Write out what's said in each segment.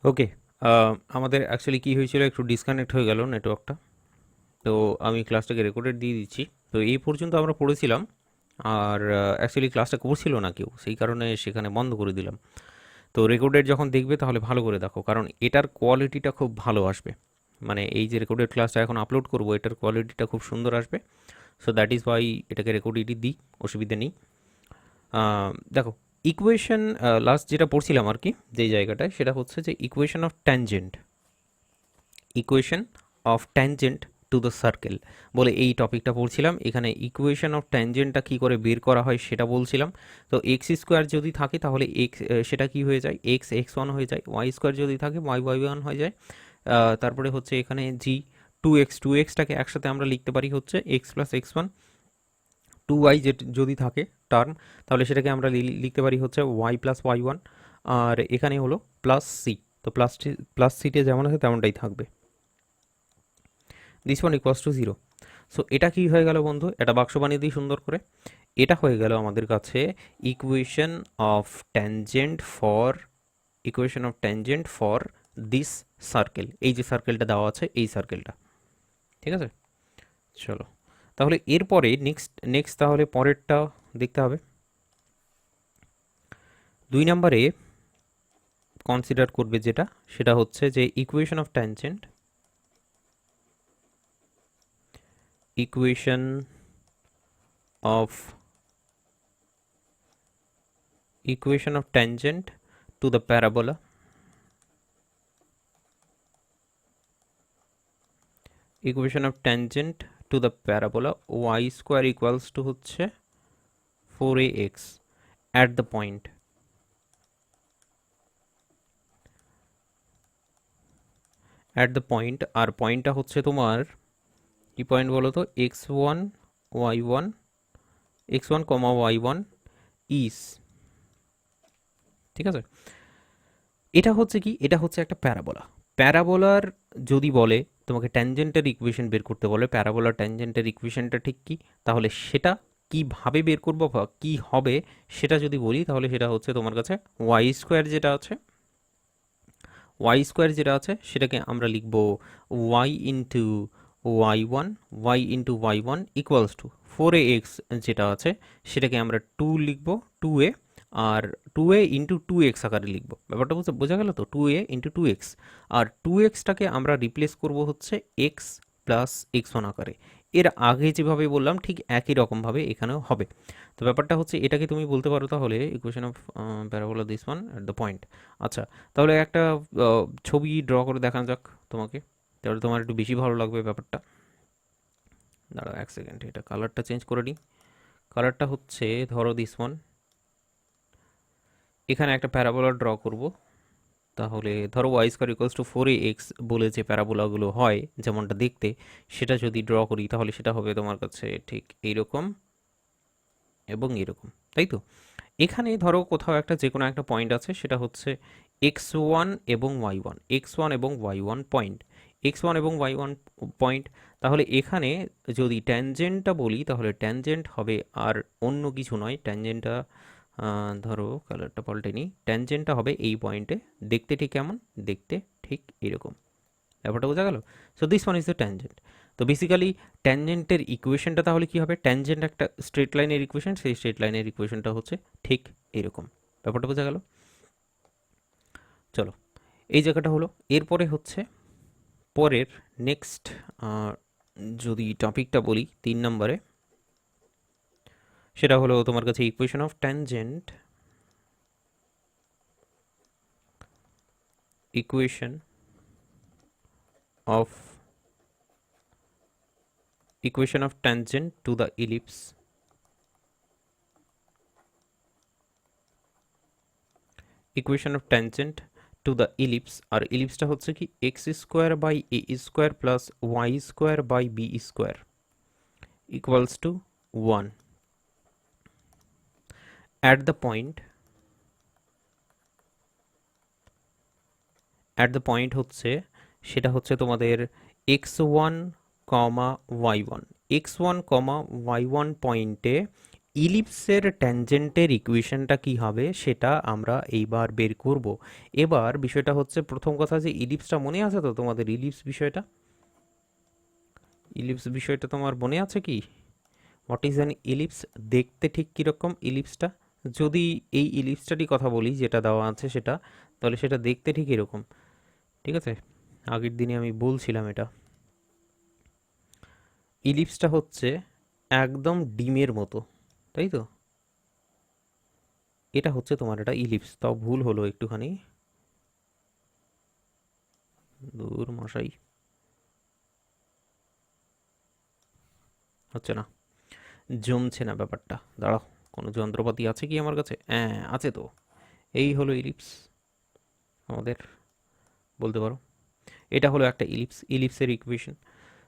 ওকে। আমাদের অ্যাকচুয়ালি কী হয়েছিল, একটু ডিসকানেক্ট হয়ে গেল নেটওয়ার্কটা। তো আমি ক্লাসটাকে রেকর্ডেড দিয়ে দিচ্ছি। তো এই পর্যন্ত আমরা পড়েছিলাম, আর অ্যাকচুয়ালি ক্লাসটা করছিল না কেউ, সেই কারণে সেখানে বন্ধ করে দিলাম। তো রেকর্ডেড যখন দেখবে তাহলে ভালো করে দেখো, কারণ এটার কোয়ালিটিটা খুব ভালো আসবে। মানে এই যে রেকর্ডেড ক্লাসটা এখন আপলোড করব, এটার কোয়ালিটিটা খুব সুন্দর আসবে। সো দ্যাট ইজ ওয়াই এটাকে রেকর্ডেডই দিই, অসুবিধা নেই। দেখো, ইকুয়েশন লাস্ট যেটা পড়ছিলাম আর কি, যেই জায়গাটায়, সেটা হচ্ছে যে equation of tangent, equation of tangent to the circle বলে এই টপিকটা পড়ছিলাম। এখানে ইকুয়েশন অফ ট্যানজেন্টটা কী করে বের করা হয় সেটা বলছিলাম। তো এক্স স্কোয়ার যদি থাকে তাহলে এক্স, সেটা কি হয়ে যায়, এক্স এক্স ওয়ান হয়ে যায়। ওয়াই স্কোয়ার যদি থাকে ওয়াই ওয়াই ওয়ান হয়ে যায়। তারপরে হচ্ছে এখানে জি টু এক্সটাকে একসাথে আমরা লিখতে পারি হচ্ছে x plus x one. Two y যদি থাকে টার্ম, তাহলে সেটাকে আমরা লিখতে পারি হচ্ছে ওয়াই প্লাস ওয়াই ওয়ান। আর এখানে হলো প্লাস সি, তো প্লাস সিটে যেমন আছে তেমনটাই থাকবে। This one equals two zero. So এটা কি হয়ে গেল বন্ধু, এটা বাক্স বানিয়ে দিই সুন্দর করে। এটা হয়ে গেল আমাদের কাছে equation of tangent for, equation of tangent for this circle. এই যে সার্কেলটা দেওয়া আছে, এই সার্কেলটা, ঠিক আছে। চলো, তাহলে এরপরে নেক্সট নেক্সট তাহলে পরেরটা দেখতে হবে। 2 নম্বরে কনসিডার করবে যেটা, সেটা হচ্ছে যে equation of tangent, equation of equation of tangent to the parabola, equation of tangent to the parabola y square equals to হচ্ছে 4ax at the point, at the point। আর পয়েন্টটা হচ্ছে তোমার কি পয়েন্ট বলো তো, x1 y1, x1 y1 is, ঠিক আছে। এটা হচ্ছে কি, এটা হচ্ছে একটা প্যারাবোলা। প্যারাবোলার যদি বলে তোমাকে ট্যানজেন্টের ইকুয়েশন বের করতে বলে, প্যারাবোলার ট্যানজেন্টের ইকুয়েশনটা ঠিক কি, তাহলে সেটা কিভাবে বের করবো বা কী হবে সেটা যদি বলি, তাহলে সেটা হচ্ছে তোমার কাছে ওয়াই স্কোয়ার যেটা আছে, ওয়াই স্কোয়ার যেটা আছে সেটাকে আমরা লিখব y into y one, y into y one equals to 4ax যেটা আছে সেটাকে আমরা 2 লিখব, 2a। আর 2a ইন্টু 2x আকারে লিখব। ব্যাপারটা বোঝা গেল তো, 2a ইন্টু 2x। আর 2xটাকে আমরা রিপ্লেস করব হচ্ছে x প্লাস x1 আকারে। এর আগে যেভাবে বললাম ঠিক একই রকমভাবে এখানেও হবে। তো ব্যাপারটা হচ্ছে এটাকে তুমি বলতে পারো তাহলে equation of parabola this one at the point. আচ্ছা, তাহলে একটা ছবি ড্র করে দেখানো যাক তোমাকে, তাহলে তোমার একটু বেশি ভালো লাগবে ব্যাপারটা। দাঁড়াও 1 সেকেন্ড, এটা কালারটা চেঞ্জ করে নিই। কালারটা হচ্ছে ধরো দিস ওয়ান। এখানে একটা প্যারাবোলা ড্র করব। তাহলে ধরো Y square equals to 4ax বলে যে প্যারাবোলাগুলো হয় যেমনটা দেখতে, সেটা যদি ড্র করি তাহলে সেটা হবে তোমার কাছে ঠিক এইরকম এবং এরকম, তাই তো। এখানে ধরো কোথাও একটা যে কোনো একটা পয়েন্ট আছে, সেটা হচ্ছে এক্স ওয়ান এবং ওয়াই ওয়ান, এক্স ওয়ান এবং y one point, x one এবং ওয়াই ওয়ান পয়েন্ট। তাহলে এখানে যদি ট্যানজেন্টটা বলি তাহলে ট্যানজেন্ট হবে আর অন্য কিছু নয়, ট্যানজেন্টটা ধরো কালারটা পাল্টে নিই, ট্যানজেন্টটা হবে এই পয়েন্টে। দেখতে ঠিক কেমন, দেখতে ঠিক এরকম। ব্যাপারটা বোঝা গেল। So this one is the tangent. তো বেসিক্যালি ট্যানজেন্টের ইকুয়েশনটা তাহলে কি হবে, ট্যানজেন্ট একটা স্ট্রেট লাইনের ইকুয়েশন, সেই স্ট্রেট লাইনের ইকুয়েশনটা হচ্ছে ঠিক এরকম। ব্যাপারটা বোঝা গেল। চলো, এই জায়গাটা হলো। এরপরে হচ্ছে পরের নেক্সট যদি টপিকটা বলি 3 নম্বরে, সেটা হলো তোমার কাছে equation of tangent, equation of, equation of tangent to the ellipse, equation of tangent to the ellipse. আর ইলিপসটা হচ্ছে কি x square by a square plus y square by b square equals to 1 at the point, at the point হচ্ছে সেটা হচ্ছে তোমাদের x1 কমা y1, x1 কমা y1 পয়েন্টে ইলিপসের ট্যানজেন্টের ইকুয়েশনটা কি হবে সেটা আমরা এইবার বের করব। এবার বিষয়টা হচ্ছে, প্রথম কথা যে ইলিপসটা মনে আছে তো তোমাদের? ইলিপস বিষয়টা তোমার মনে আছে কি? What is an ellipse? দেখতে ঠিক কীরকম ইলিপসটা? যদি এই ইলিপসটারই কথা বলি যেটা দেওয়া আছে সেটা, তাহলে সেটা দেখতে ঠিক এরকম। ঠিক আছে, আগের দিনে আমি বলছিলাম এটা। ইলিপসটা হচ্ছে একদম ডিমের মতো, তাই তো? এটা হচ্ছে তোমার একটা ইলিপস। তাও ভুল হলো একটুখানি, দূর মশাই, হচ্ছে না, জমছে না ব্যাপারটা। দাঁড়াও, কোনো যন্ত্রপাতি আছে কি আমার কাছে? হ্যাঁ আছে তো, এই হলো ইলিপস আমাদের, বলতে পারো এটা হলো একটা ইলিপস, ইলিপসের equation.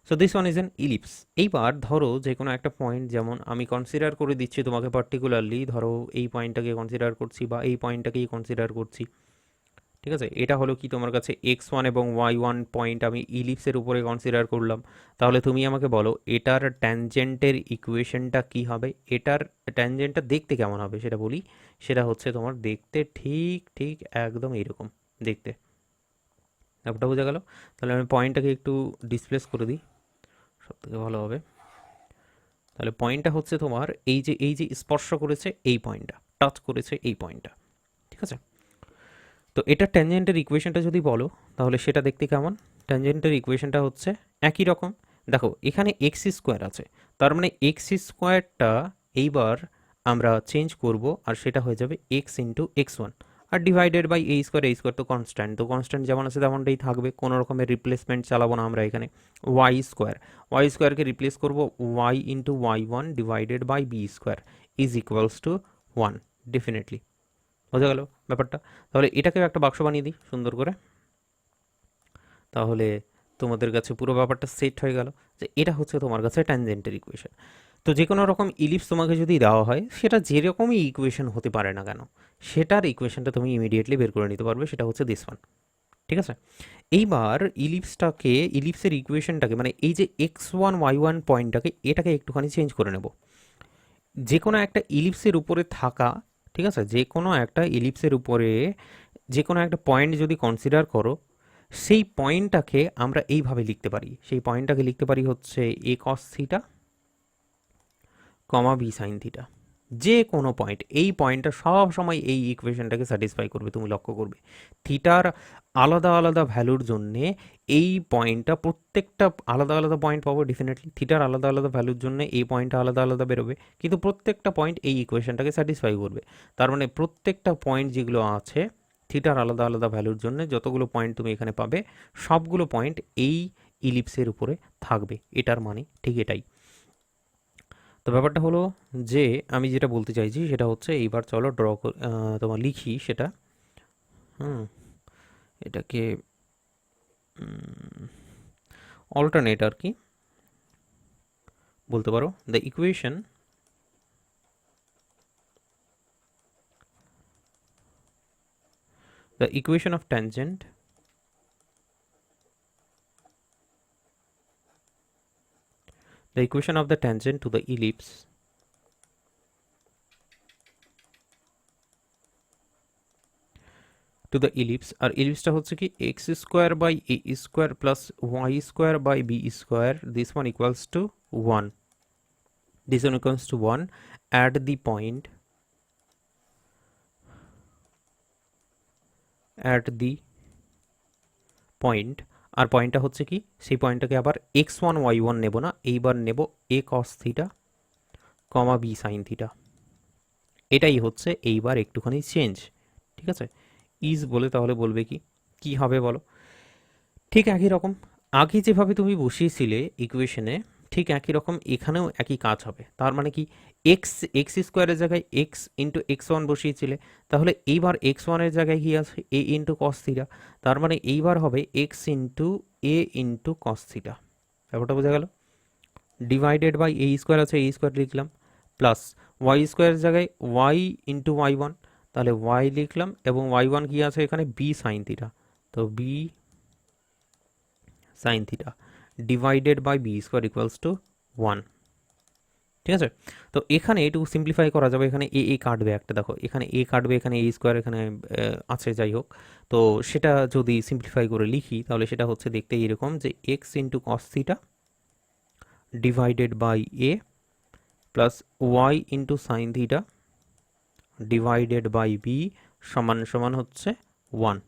So this one is an ellipse. এইবার ধরো যে কোনো একটা পয়েন্ট, যেমন আমি কনসিডার করে দিচ্ছি তোমাকে পার্টিকুলারলি, ধরো এই পয়েন্টটাকে কনসিডার করছি বা এই পয়েন্টটাকেই কনসিডার করছি। ঠিক আছে, এটা হলো কি তোমার কাছে x1 এবং y1 পয়েন্ট আমি ইলিপসের উপরে কনসিডার করলাম। তাহলে তুমি আমাকে বলো এটার ট্যানজেন্টের ইকুয়েশনটা কি হবে, এটার ট্যানজেন্টটা দেখতে কেমন হবে সেটা বলি। সেটা হচ্ছে তোমার দেখতে ঠিক ঠিক একদম এইরকম দেখতে। ব্যাপারটা বোঝা গেল? তাহলে আমি পয়েন্টটাকে একটু ডিসপ্লেস করে দিই, সব থেকে ভালো হবে। তাহলে পয়েন্টটা হচ্ছে তোমার এই যে স্পর্শ করেছে এই পয়েন্টটা, টাচ করেছে এই পয়েন্টটা। ঠিক আছে, তো এটা ট্যানজেন্টের ইকুয়েশনটা যদি বলো তাহলে সেটা দেখতে কেমন? ট্যানজেন্টের ইকুয়েশনটা হচ্ছে একই রকম। দেখো এখানে এক্স স্কোয়ার আছে, তার মানে এক্স স্কোয়ারটা এইবার আমরা চেঞ্জ করব, আর সেটা হয়ে যাবে এক্স ইন্টু এক্স ওয়ান, আর ডিভাইডেড বাই এই স্কোয়ার তো কনস্ট্যান্ট, তো কনস্ট্যান্ট যেমন আছে তেমনটাই থাকবে, কোনো রকমের রিপ্লেসমেন্ট চালাবো না আমরা এখানে। ওয়াই স্কোয়ারকে রিপ্লেস করব y into y one divided by b square is equals to one, definitely. বোঝা গেল ব্যাপারটা? তাহলে এটাকেও একটা বাক্স বানিয়ে দিই সুন্দর করে, তাহলে তোমাদের কাছে পুরো ব্যাপারটা সেট হয়ে গেল যে এটা হচ্ছে তোমার কাছে ট্যানজেন্টের ইকুয়েশন। তো যে কোনো রকম ইলিপস তোমাকে যদি দেওয়া হয়, সেটা যেরকমই ইকুয়েশন হতে পারে না কেন, সেটার ইকুয়েশনটা তুমি ইমিডিয়েটলি বের করে নিতে পারবে, সেটা হচ্ছে দিস ওয়ান। ঠিক আছে, এইবার ইলিপসের ইকুয়েশনটাকে, মানে এই যে x1 y1 পয়েন্টটাকে, এটাকে একটুখানি চেঞ্জ করে নেব। যে কোনো একটা ইলিপসের উপরে থাকা, ঠিক আছে, যে কোনো একটা ইলিপসের উপরে যে কোনো একটা পয়েন্ট যদি কনসিডার করো, সেই পয়েন্টটাকে আমরা এইভাবে লিখতে পারি। সেই পয়েন্টটাকে লিখতে পারি হচ্ছে a cos theta comma b sine theta. যে কোনো পয়েন্ট, এই পয়েন্টটা সব সময় এই ইকুয়েশনটাকে স্যাটিসফাই করবে। তুমি লক্ষ্য করবে থিটার আলাদা আলাদা ভ্যালুর জন্যে এই পয়েন্টটা, প্রত্যেকটা আলাদা আলাদা পয়েন্ট পাবো ডেফিনেটলি, থিটার আলাদা আলাদা ভ্যালুর জন্য এই পয়েন্টটা আলাদা আলাদা বেরোবে, কিন্তু প্রত্যেকটা পয়েন্ট এই ইকুয়েশনটাকে স্যাটিসফাই করবে। তার মানে প্রত্যেকটা পয়েন্ট যেগুলো আছে থিটার আলাদা আলাদা ভ্যালুর জন্য, যতগুলো পয়েন্ট তুমি এখানে পাবে সবগুলো পয়েন্ট এই ইলিপসের উপরে থাকবে। এটার মানে ঠিক এটাই। তো ব্যাপারটা হলো যে আমি যেটা বলতে চাইছি সেটা হচ্ছে, এইবার চলো তোমার লিখি সেটা। হুম, এটাকে অল্টারনেট আর কি বলতে পারো। The equation of tangent the equation of the tangent to the ellipse আর ইলিপসটা হচ্ছে কি x square by a square plus y square by b square, this one equals to one, this one equals to 1 at the point point. আর পয়েন্টটা হচ্ছে কি, সেই পয়েন্টটাকে আবার x1 y1 নেব না, এইবার নেব a cos theta comma b sin theta. এটাই হচ্ছে এইবার একটুখানি চেঞ্জ। ঠিক আছে, ইজ বলে তাহলে বলবে কি, কি হবে বলো? ঠিক একই রকম, আগে যেভাবে তুমি বসিয়েছিলে ইকুয়েশনে, ঠিক একই রকম এখানেও একই কাজ হবে। তার মানে কি, এক্স স্কোয়ারের জায়গায় এক্স ইন্টু এক্স ওয়ান বসিয়েছিলে, তাহলে এইবার এক্স ওয়ানের জায়গায় কি আছে, এ ইন্টু কস থিটা। তার মানে এইবার হবে x into a into cos theta. ব্যাপারটা বোঝা গেল? ডিভাইডেড বাই এ স্কোয়ার আছে, এ স্কোয়ার লিখলাম, প্লাস ওয়াই স্কোয়ারের জায়গায় ওয়াই ইন্টু ওয়াই ওয়ান, তাহলে ওয়াই লিখলাম, এবং ওয়াই ওয়ান কি আছে এখানে, বি সাইন থিটা, তো b sine theta divided by b square equals to one. ঠিক আছে? তো এখানে একটু সিম্পলিফাই করা যাবে, এখানে এ কাটবে একটা, দেখো এখানে এ কাটবে, এখানে এ স্কোয়ার এখানে আছে, যাই হোক। তো সেটা যদি সিম্পলিফাই করে লিখি তাহলে সেটা হচ্ছে দেখতে এরকম যে x into cos theta divided by a plus y into sine theta divided by b সমান সমান হচ্ছে 1।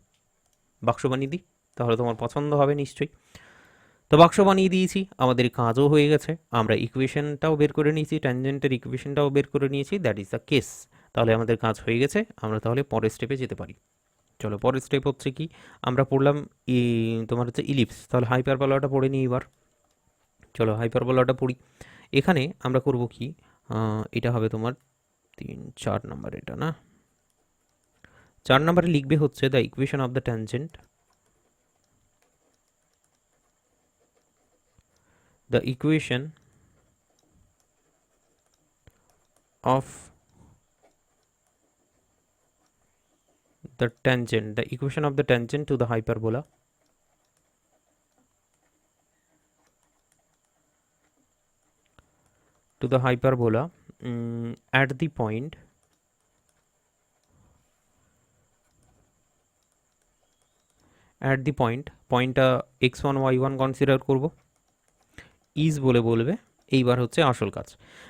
বাক্স বানিয়ে দিই, তাহলে তোমার পছন্দ হবে নিশ্চয়ই। তো বাক্স বানিয়ে দিয়েছি, আমাদের কাজও হয়ে গেছে, আমরা ইকুয়েশনটাও বের করে নিয়েছি, ট্যানজেন্টের ইকুয়েশনটাও বের করে নিয়েছি, দ্যাট ইজ দ্য কেস। তাহলে আমাদের কাজ হয়ে গেছে, আমরা তাহলে পরের স্টেপে যেতে পারি। চলো, পরের স্টেপ হচ্ছে কি, আমরা পড়লাম তোমার হচ্ছে ইলিপস, তাহলে হাইপারবোলাটা পড়ে নিই এবার। চলো হাইপারবোলাটা পড়ি। এখানে আমরা করব কি, এটা হবে তোমার 4 নাম্বার, এটা না 4 নাম্বারে লিখবে হচ্ছে the equation of the tangent, the equation of the tangent to the hyperbola at the point পয়েন্টটা x1 y1 কনসিডার করব, ইজ বলে বলবে। এইবার হচ্ছে আসল কাজ।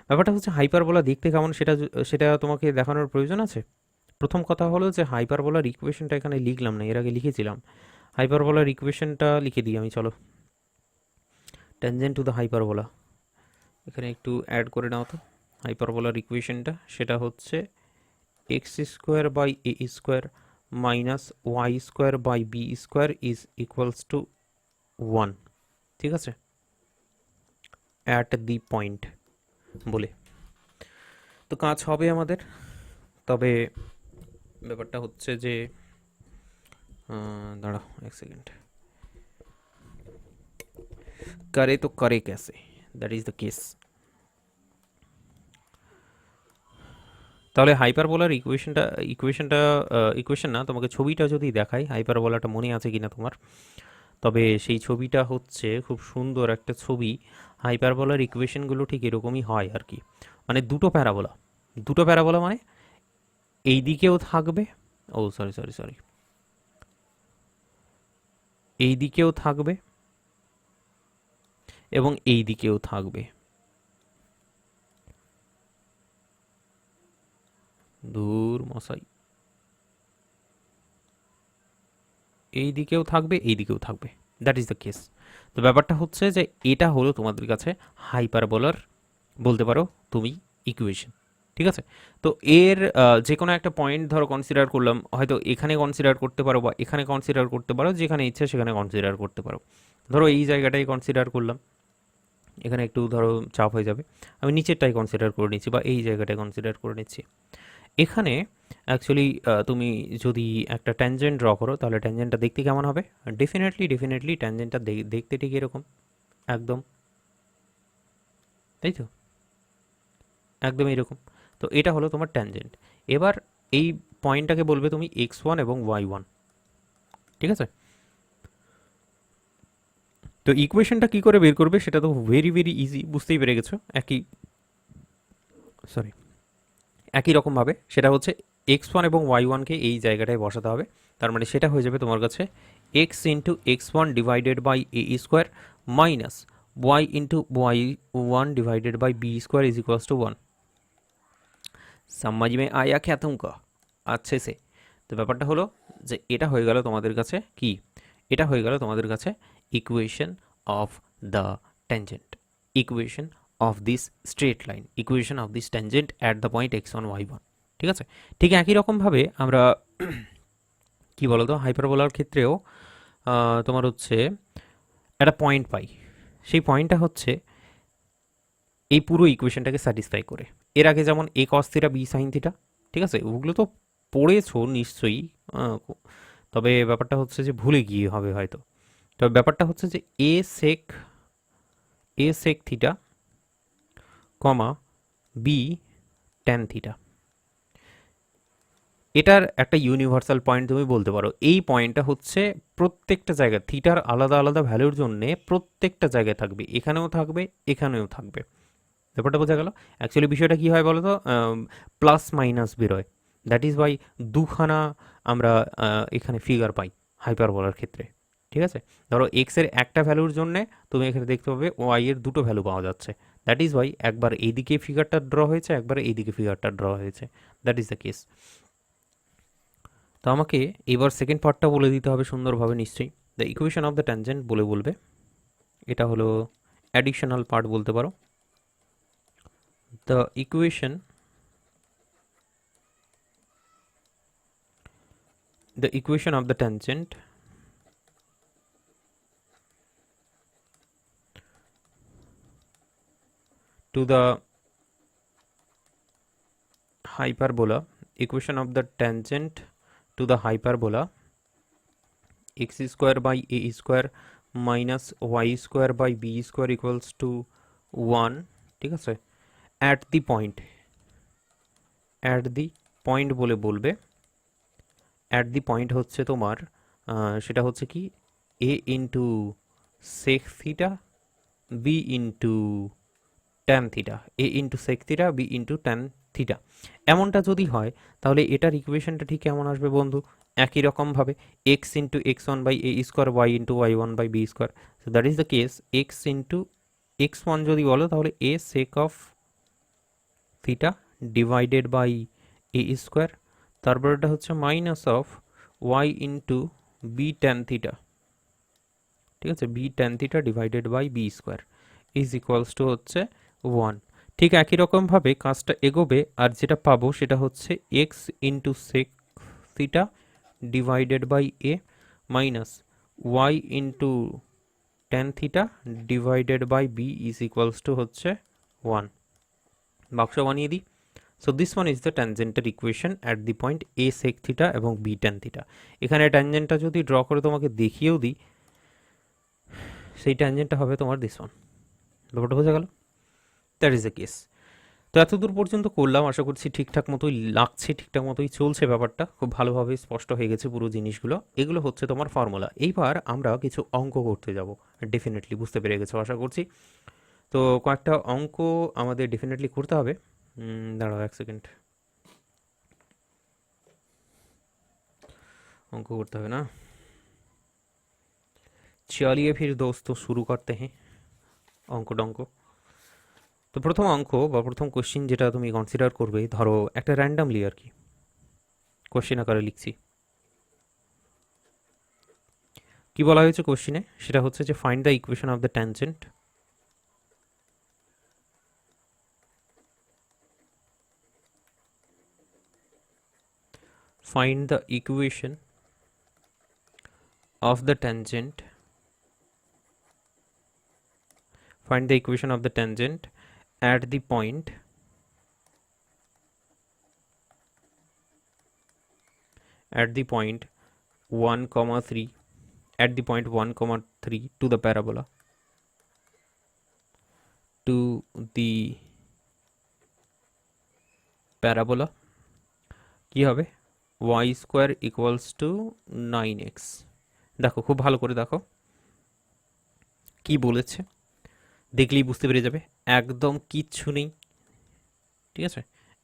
ব্যাপারটা হচ্ছে হাইপারবোলা দেখতে কেমন সেটা সেটা তোমাকে দেখানোর প্রয়োজন আছে। প্রথম কথা হলো যে হাইপারবোলার ইকুয়েশনটা এখানে লিখলাম না, এর আগে লিখেছিলাম। হাইপারবোলার ইকুয়েশনটা লিখে দিই আমি, চলো। ট্যানজেন্ট টু দ্য হাইপারবোলা, এখানে একটু অ্যাড করে নাও তো। হাইপারবোলার ইকুয়েশনটা সেটা হচ্ছে x square by a square minus y square by b square is equals to 1, ঠিক আছে, অ্যাট দি পয়েন্ট বলে। তো কাজ হবে আমাদের, তবে ব্যাপারটা হচ্ছে যে দাঁড়াও এক সেকেন্ড, করে তো করে कैसे, দ্যাট ইজ দ্য কেস। তাহলে হাইপারবোলার ইকুয়েশন না, তোমাকে ছবিটা যদি দেখাই হাইপারবোলাটা মনে আছে কিনা তোমার, তবে সেই ছবিটা হচ্ছে খুব সুন্দর একটা ছবি। হাইপারবোলার ইকুয়েশনগুলো ঠিক এরকমই হয় আর কি, মানে দুটো প্যারাবোলা মানে এই দিকেও থাকবে, ও সরি সরি সরি, এই দিকেও থাকবে এবং এই দিকেও থাকবে, দূর মশাই, এই দিকেও থাকবে এই দিকেও থাকবে, দ্যাট ইজ দ্য কেস। তো ব্যাপারটা হচ্ছে যে এটা হলো তোমাদের কাছে হাইপারবোলার বলতে পারো তুমি ইকুয়েশন, ঠিক আছে। তো এর যে কোনো একটা পয়েন্ট ধরো কনসিডার করলাম, হয়তো এখানে কনসিডার করতে পারো বা এখানে কনসিডার করতে পারো, যেখানে ইচ্ছে সেখানে কনসিডার করতে পারো। ধরো এই জায়গাটাই কনসিডার করলাম, এখানে একটু ধরো চাপ হয়ে যাবে, আমি নিচেরটাই কনসিডার করে নিচ্ছি বা এই জায়গাটায় কনসিডার করে নিচ্ছি। এখানে অ্যাকচুয়ালি তুমি যদি একটা ট্যানজেন্ট ড্র করো তাহলে ট্যানজেন্টটা দেখতে কেমন হবে, ডেফিনেটলি ট্যানজেন্টটা দেখতে ঠিক এরকম, একদম, তাই তো, একদম এরকম। তো এটা হলো তোমার ট্যানজেন্ট। এবার এই পয়েন্টটাকে বলবে তুমি x1 এবং y1, ঠিক আছে। তো ইকুয়েশনটা কি করে বের করবে সেটা তো ভেরি ইজি, বুঝতেই পেরে গেছো। একই রকমভাবে সেটা হচ্ছে x1 এবং y1কে এই জায়গাটায় বসাতে হবে, তার মানে সেটা হয়ে যাবে তোমার কাছে x into x1 divided by a square minus y into y1 divided by b square is equals to 1। समझ में आया क्या तुमको अच्छे से? তো ব্যাপারটা হলো যে এটা হয়ে গেল তোমাদের কাছে কি, এটা হয়ে গেল তোমাদের কাছে equation of the tangent, equation of this straight line, equation of this tangent at the point x1 y1, ঠিক আছে। ঠিক একই রকমভাবে আমরা কি বলতো হাইপারবোলার ক্ষেত্রেও তোমার হচ্ছে একটা পয়েন্ট পাই, সেই পয়েন্টটা হচ্ছে এই পুরো ইকুয়েশনটাকে স্যাটিসফাই করে। এর আগে যেমন a cos theta b sine theta, ঠিক আছে, ওগুলো তো পড়েছো নিশ্চয়ই, তবে ব্যাপারটা হচ্ছে যে ভুলে গিয়ে হবে হয়তো। তবে ব্যাপারটা হচ্ছে যে a sec theta comma b tan theta, এটার একটা ইউনিভার্সাল পয়েন্ট তুমি বলতে পারো। এই পয়েন্টটা হচ্ছে প্রত্যেকটা জায়গায় থিটার আলাদা আলাদা ভ্যালুর জন্য প্রত্যেকটা জায়গায় থাকবে, এখানেও থাকবে এখানেও থাকবে, ব্যাপারটা বোঝা গেল? অ্যাকচুয়ালি বিষয়টা কি হয় বলো তো, প্লাস মাইনাস বেরোয়, দ্যাট ইজ ওয়াই দুখানা আমরা এখানে ফিগার পাই হাইপারবোলার ক্ষেত্রে। ঠিক আছে, ধরো এক্স এর একটা ভ্যালুর জন্যে তুমি এখানে দেখতে পাবে ওয়াই এর দুটো ভ্যালু পাওয়া যাচ্ছে, দ্যাট ইজ ওয়াই একবার এইদিকে ফিগারটা ড্র হয়েছে, একবার এইদিকে ফিগারটা ড্র হয়েছে, দ্যাট ইজ দ্য কেস। তো আমাকে এবার সেকেন্ড পার্টটা বলে দিতে হবে সুন্দরভাবে নিশ্চয়ই। The equation of the tangent বলবে, এটা হলো অ্যাডিশনাল পার্ট বলতে পারো। The equation of the tangent to the hyperbola, equation of the tangent to the hyperbola x square by a square minus y square by b square equals to 1, ঠিক আছে, at the point বলবে, at the point হচ্ছে তোমার সেটা হচ্ছে কি a into sec theta b into tan theta, a into sec theta b into tan theta। এমনটা যদি হয় তাহলে এটার ইকুয়েশনটা ঠিক কেমন আসবে বন্ধু? একই রকম ভাবে x into x1 by a square y into y1 by b square, so that is the case x into x1 যদি বলো তাহলে a sec of theta divided by a square, তারপর এটা হচ্ছে minus of y into b tan theta, ঠিক আছে, b tan theta divided by b square is equals to হচ্ছে 1। ঠিক একই রকমভাবে কাজটা এগোবে, আর যেটা পাবো সেটা হচ্ছে x into sec theta divided by a minus y into tan theta divided by b is equals to হচ্ছে 1। বাক্স বানিয়ে দিই। So this one is the tangential equation at the point a sec theta এবং b tan theta। এখানে ট্যানজেন্টটা যদি draw করে তোমাকে দেখিয়েও দিই, সেই ট্যানজেন্টটা হবে তোমার দিস ওয়ান। ব্যাপারটা বোঝা গেল? That is the case. তো এতদূর পর্যন্ত করলাম, আশা করছি ঠিকঠাক মতোই লাগছে, ঠিকঠাক মতোই চলছে, ব্যাপারটা খুব ভালোভাবে স্পষ্ট হয়ে গেছে পুরো জিনিসগুলো। এগুলো হচ্ছে তোমার ফর্মুলা। এইবার আমরা কিছু অঙ্ক করতে যাব, ডেফিনেটলি বুঝতে পেরে গেছো আশা করছি। তো কয়েকটা অঙ্ক আমাদের ডেফিনেটলি করতে হবে। দাঁড়াও এক সেকেন্ড, অঙ্ক করতে হবে না? চলিয়ে ফির দোস্ত শুরু করতে হ্যাঁ অঙ্ক টঙ্ক। তো প্রথম অঙ্ক বা প্রথম কোশ্চিন যেটা তুমি কনসিডার করবে, ধরো একটা র্যান্ডামলি আর কি কোশ্চিন আকারে লিখছি। কি বলা হয়েছে কোশ্চিনে, সেটা হচ্ছে যে find the equation of the tangent find the equation of the tangent at the point 1 comma 3 at the point 1 comma 3 to the parabola কি হবে y square equals to 9x। দেখো খুব ভালো করে দেখো কি বলেছে, দেখলেই বুঝতে পেরে যাবে একদম কিচ্ছু নেই। ঠিক আছে,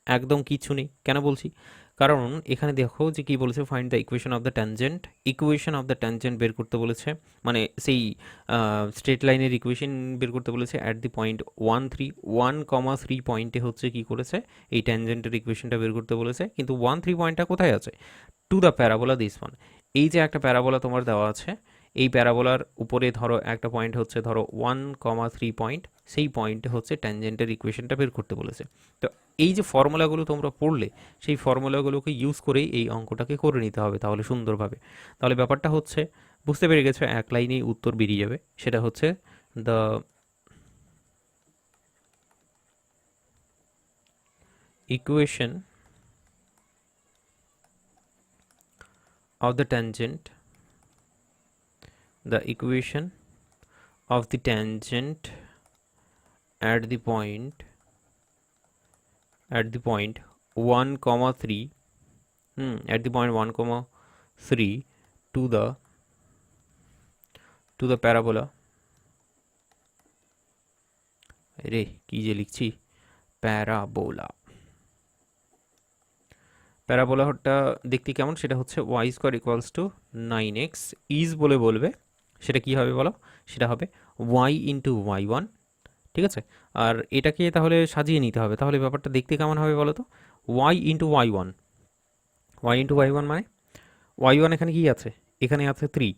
একদম কিচ্ছু নেই। কেন বলছি, কারণ এখানে দেখো যে কি বলেছে, find the equation of the tangent বের করতে বলেছে, মানে সেই স্ট্রেট লাইনের ইকুয়েশন বের করতে বলেছে অ্যাট দি পয়েন্ট 1 3 পয়েন্টে হচ্ছে কি করেছে, এই ট্যানজেন্টের ইকুয়েশনটা বের করতে বলেছে। কিন্তু 1 3 পয়েন্টটা কোথায় আছে? To the parabola this one. এই যে একটা প্যারাবোলা তোমার দেওয়া আছে, এই প্যারাবোলার উপরে ধরো একটা পয়েন্ট হচ্ছে ধরো 1 3 পয়েন্ট, সেই পয়েন্টে হচ্ছে ট্যানজেন্টের ইকুয়েশনটা বের করতে বলেছে। তো এই যে ফর্মুলাগুলো তোমরা পড়লে, সেই ফর্মুলাগুলোকে ইউজ করেই এই অঙ্কটাকে করে নিতে হবে তাহলে সুন্দরভাবে। তাহলে ব্যাপারটা হচ্ছে বুঝতে পেরে গেছো, এক লাইনেই উত্তর বেরিয়ে যাবে। সেটা হচ্ছে the equation of the tangent at the point 1 comma 3 at the point 1 comma 3 to the parabola, রে কি যে লিখছি, প্যারাবোলা। প্যারাবোলাটা দেখতে কেমন সেটা হচ্ছে y square equals to 9x is বলে বলবে, সেটা কি হবে বলো, সেটা হবে ওয়াই ইন্টু ওয়াই ওয়ান। ঠিক আছে, আর এটাকে তাহলে সাজিয়ে নিতে হবে, তাহলে ব্যাপারটা দেখতে কেমন হবে বলো তো, y into y one, y into y one মানে ওয়াই ওয়ান এখানে কি আছে, এখানে আছে 3,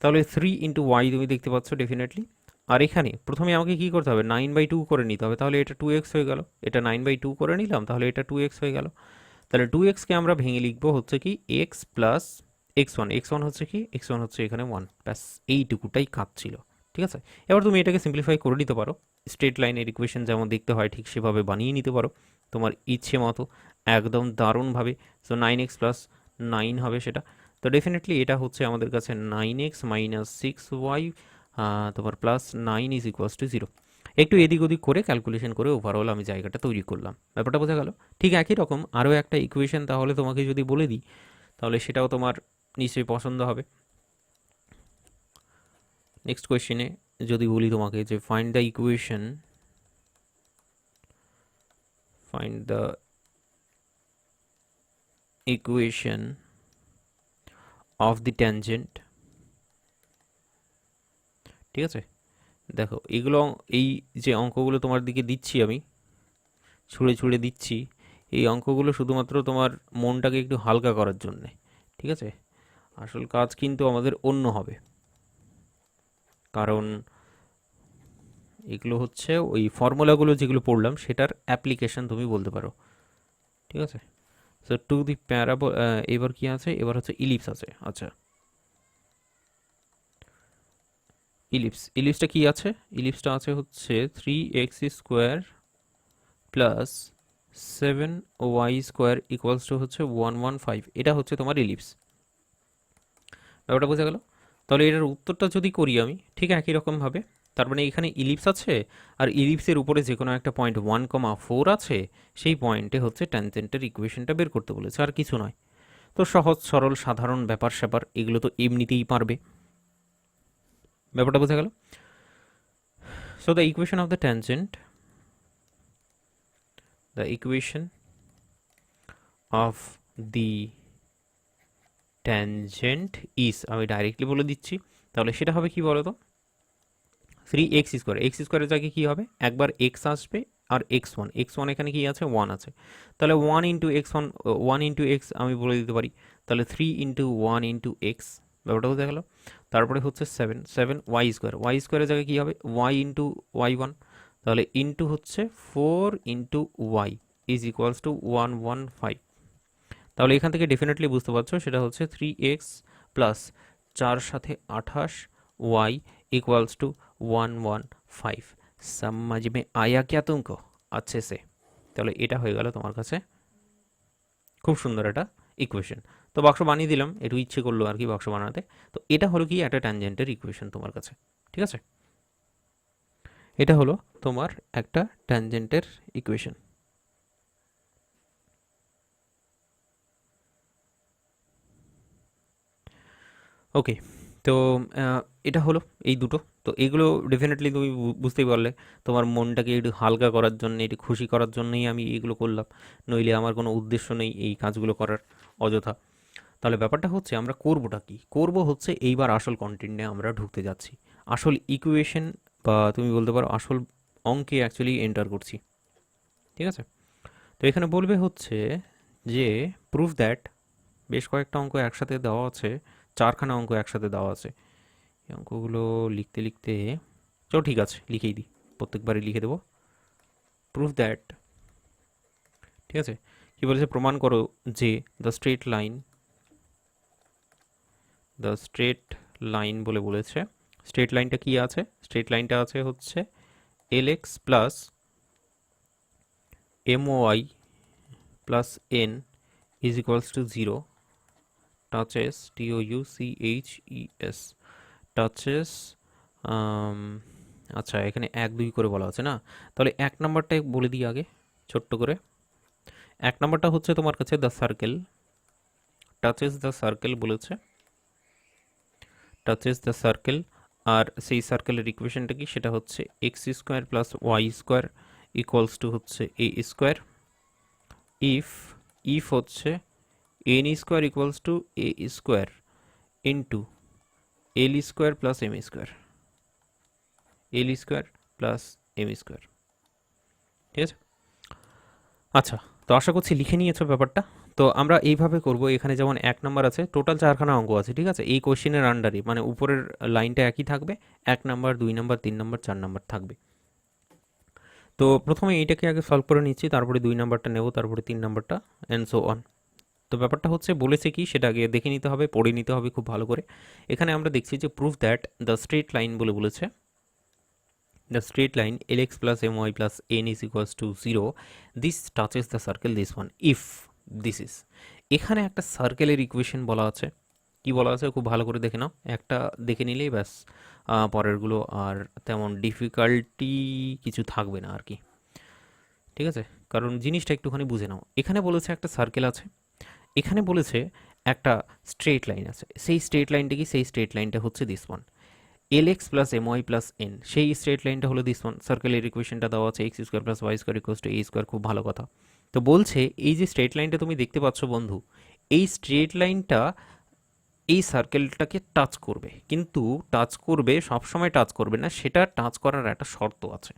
তাহলে 3 ইন্টু ওয়াই তুমি দেখতে পাচ্ছ ডেফিনেটলি। আর এখানে প্রথমে আমাকে কি করতে হবে, 9/2 করে নিতে হবে, তাহলে এটা 2x হয়ে গেল, এটা 9/2 করে নিলাম, তাহলে এটা 2x হয়ে গেল। তাহলে 2xকে আমরা ভেঙে লিখবো হচ্ছে কি x প্লাস x1, x1 হচ্ছে কি, x1 হচ্ছে এখানে 1, ব্যাস এইটুকুটাই কাজ ছিল। ঠিক আছে, এবার তুমি এটাকে সিম্পলিফাই করে নিতে পারো, স্ট্রেট লাইনের ইকুয়েশন যেমন দেখতে হয় ঠিক সেভাবে বানিয়ে নিতে পারো তোমার ইচ্ছে মতো, একদম দারুণভাবে। সো 9x প্লাস 9 হবে সেটা। তো ডেফিনেটলি এটা হচ্ছে আমাদের কাছে 9x মাইনাস 6y তোমার প্লাস 9 ইজ ইকুয়ালস টু 0। একটু এদিক ওদিক করে ক্যালকুলেশন করে ওভারঅল আমি জায়গাটা তৈরি করলাম, ব্যাপারটা বোঝা গেল। ঠিক একই রকম আরও একটা ইকুয়েশন তাহলে তোমাকে যদি বলে দিই, তাহলে সেটাও তোমার নিশ্চয়ই পছন্দ হবে। নেক্সট কোয়েশ্চেনে যদি বলি তোমাকে যে find the equation of the tangent. ঠিক আছে, দেখো এগুলো, এই যে অঙ্কগুলো তোমার দিকে দিচ্ছি আমি, ছুঁড়ে ছুঁড়ে দিচ্ছি, এই অঙ্কগুলো শুধুমাত্র তোমার মনটাকে একটু হালকা করার জন্যে। ঠিক আছে, আসল কাজ কিন্তু আমাদের অন্য হবে, কারণ এগুলো হচ্ছে ওই ফর্মুলাগুলো যেগুলো পড়লাম সেটার অ্যাপ্লিকেশন তুমি বলতে পারো। ঠিক আছে, সো টু দি প্যারাবোল, এবার কি আছে, এবার হচ্ছে ইলিপস আছে। আচ্ছা, ইলিপসটা কি আছে, ইলিপসটা আছে হচ্ছে 3x² plus 7y² equals to হচ্ছে 115, এটা হচ্ছে তোমার ইলিপস। ব্যাপারটা বোঝা গেল। তাহলে এটার উত্তরটা যদি করি আমি ঠিক একই রকমভাবে, তার মানে এখানে ইলিপস আছে, আর ইলিপসের উপরে যে কোনো একটা পয়েন্ট 1,4 আছে, সেই পয়েন্টে হচ্ছে ট্যানজেন্টের ইকুয়েশনটা বের করতে বলেছে, আর কিছু নয়। তো সহজ সরল সাধারণ ব্যাপার স্যাপার এগুলো তো এমনিতেই পারবে, ব্যাপারটা বোঝা গেল। So the equation of the tangent, the equation of the tangent is, আমি ডাইরেক্টলি বলে দিচ্ছি, তাহলে সেটা হবে কি বলো তো, 3x², x² জায়গায় কী হবে, একবার x আসবে আর x1 এখানে কি আছে, 1 আছে, তাহলে 1 ইন্টু x1, 1 ইন্টু x আমি বলে দিতে পারি, তাহলে 3 ইন্টু 1 ইন্টু x, ব্যাপারটা বোঝা গেল। তারপরে হচ্ছে 7y², জায়গায় কী হবে, y ইন্টু y1, তাহলে ইন্টু হচ্ছে 4 into y is equals two 115। তাহলে এখান থেকে ডেফিনেটলি বুঝতে পারছো সেটা হচ্ছে 3x প্লাস 4 সাথে 28 y इक्वल्स टू 115। समझ में आया क्या तुमको अच्छे से? তাহলে এটা হয়ে গেল তোমার কাছে খুব সুন্দর একটা ইকুয়েশন। তো বাক্স বানিয়ে দিলাম, একটু ইচ্ছে করলো আর কি বাক্স বানাতে। তো এটা হলো কি একটা ট্যানজেন্টের ইকুয়েশন তোমার কাছে, ঠিক আছে? এটা হলো তোমার একটা ট্যানজেন্টের ইকুয়েশন। ওকে, তো এটা হলো এই দুটো। তো এগুলো ডেফিনেটলি তুমি বুঝতেই পারলে তোমার মনটাকে একটু হালকা করার জন্য, একটু খুশি করার জন্যই আমি এগুলো করলাম, নইলে আমার কোনো উদ্দেশ্য নেই এই কাজগুলো করার অযথা। তাহলে ব্যাপারটা হচ্ছে আমরা করবোটা কি, করব হচ্ছে এইবার আসল কন্টেন্টে আমরা ঢুকতে যাচ্ছি, আসল ইকুয়েশন বা তুমি বলতে পারো আসল অঙ্কে অ্যাকচুয়ালি এন্টার করছি, ঠিক আছে? তো এখানে বলবে হচ্ছে যে প্রুফ দ্যাট, বেশ কয়েকটা অঙ্ক একসাথে দেওয়া আছে, 4খানা অঙ্ক একসাথে দেওয়া আছে। এই অঙ্কগুলো লিখতে লিখতে, চলো ঠিক আছে লিখেই দিই, প্রত্যেকবারই লিখে দেবো। প্রুফ দ্যাট, ঠিক আছে, কি বলেছে, প্রমাণ করো যে দ্য স্ট্রেট লাইন বলে বলেছে। স্ট্রেট লাইনটা কি আছে, স্ট্রেট লাইনটা আছে হচ্ছে lx plus my plus n is equals to 0 touches touches touches, আচ্ছা এখানে 1 2 করে বলা আছে না, তাহলে 1 নাম্বারটা বলে দিই আগে ছোট্ট করে। 1 নাম্বারটা হচ্ছে তোমার কাছে the circle, touches the circle বলেছে, টাচেস দ্য সার্কেল। আর সেই সার্কেলের ইকুয়েশনটা কি, সেটা হচ্ছে x² plus y² equals to হচ্ছে এ স্কোয়ার, ইফ হচ্ছে n square equals to a square into l square plus m square, l square plus m square. ঠিক আছে, আচ্ছা, তো আশা করছি লিখে নিয়েছো ব্যাপারটা। তো আমরা এইভাবে করব, এখানে যেমন 1 নাম্বার আছে, টোটাল 4খানা অঙ্ক আছে, ঠিক আছে, এই কোশ্চেনের আন্ডারই, মানে উপরের লাইনটা একই থাকবে, 1 নাম্বার 2 নাম্বার 3 নাম্বার 4 নাম্বার থাকবে। তো প্রথমে এইটাকে আগে সলভ করে নিচ্ছি, তারপরে 2 নাম্বারটা নেব, তারপরে 3 নাম্বারটা, অ্যান্ড সো অন। তো ব্যাপারটা হচ্ছে বলেছে কি সেটা আগে দেখে নিতে হবে, পড়ে নিতে হবে খুব ভালো করে। এখানে আমরা দেখছি যে proof that the straight line বলে বলেছে, the straight line lx plus my plus n is equals to 0, this touches the circle this one if this is, এখানে একটা সার্কেলের ইকুয়েশন বলা আছে। কি বলা আছে খুব ভালো করে দেখে নাও, একটা দেখে নিলেই ব্যাস, পরেরগুলো আর তেমন ডিফিকাল্টি কিছু থাকবে না আর কি। ঠিক আছে, কারণ জিনিসটা একটুখানি বুঝে নাও। এখানে বলেছে একটা সার্কেল আছে, এখানে বলেছে একটা স্ট্রেট লাইন আছে, সেই স্ট্রেট লাইনটা কি, সেই স্ট্রেট লাইনটা হচ্ছে this one, l x plus m y plus n, সেই স্ট্রেট লাইনটা হলো দিস ওয়ান। সার্কেলের ইকুয়েশনটা দেওয়া আছে x square plus y square equals to a square, খুব ভালো কথা। তো বলছে এই যে স্ট্রেট লাইনটা তুমি দেখতে পাচ্ছ বন্ধু, এই স্ট্রেট লাইনটা এই সার্কেলটাকে টাচ করবে, কিন্তু টাচ করবে, সবসময় টাচ করবে না, সেটা টাচ করার একটা শর্ত আছে।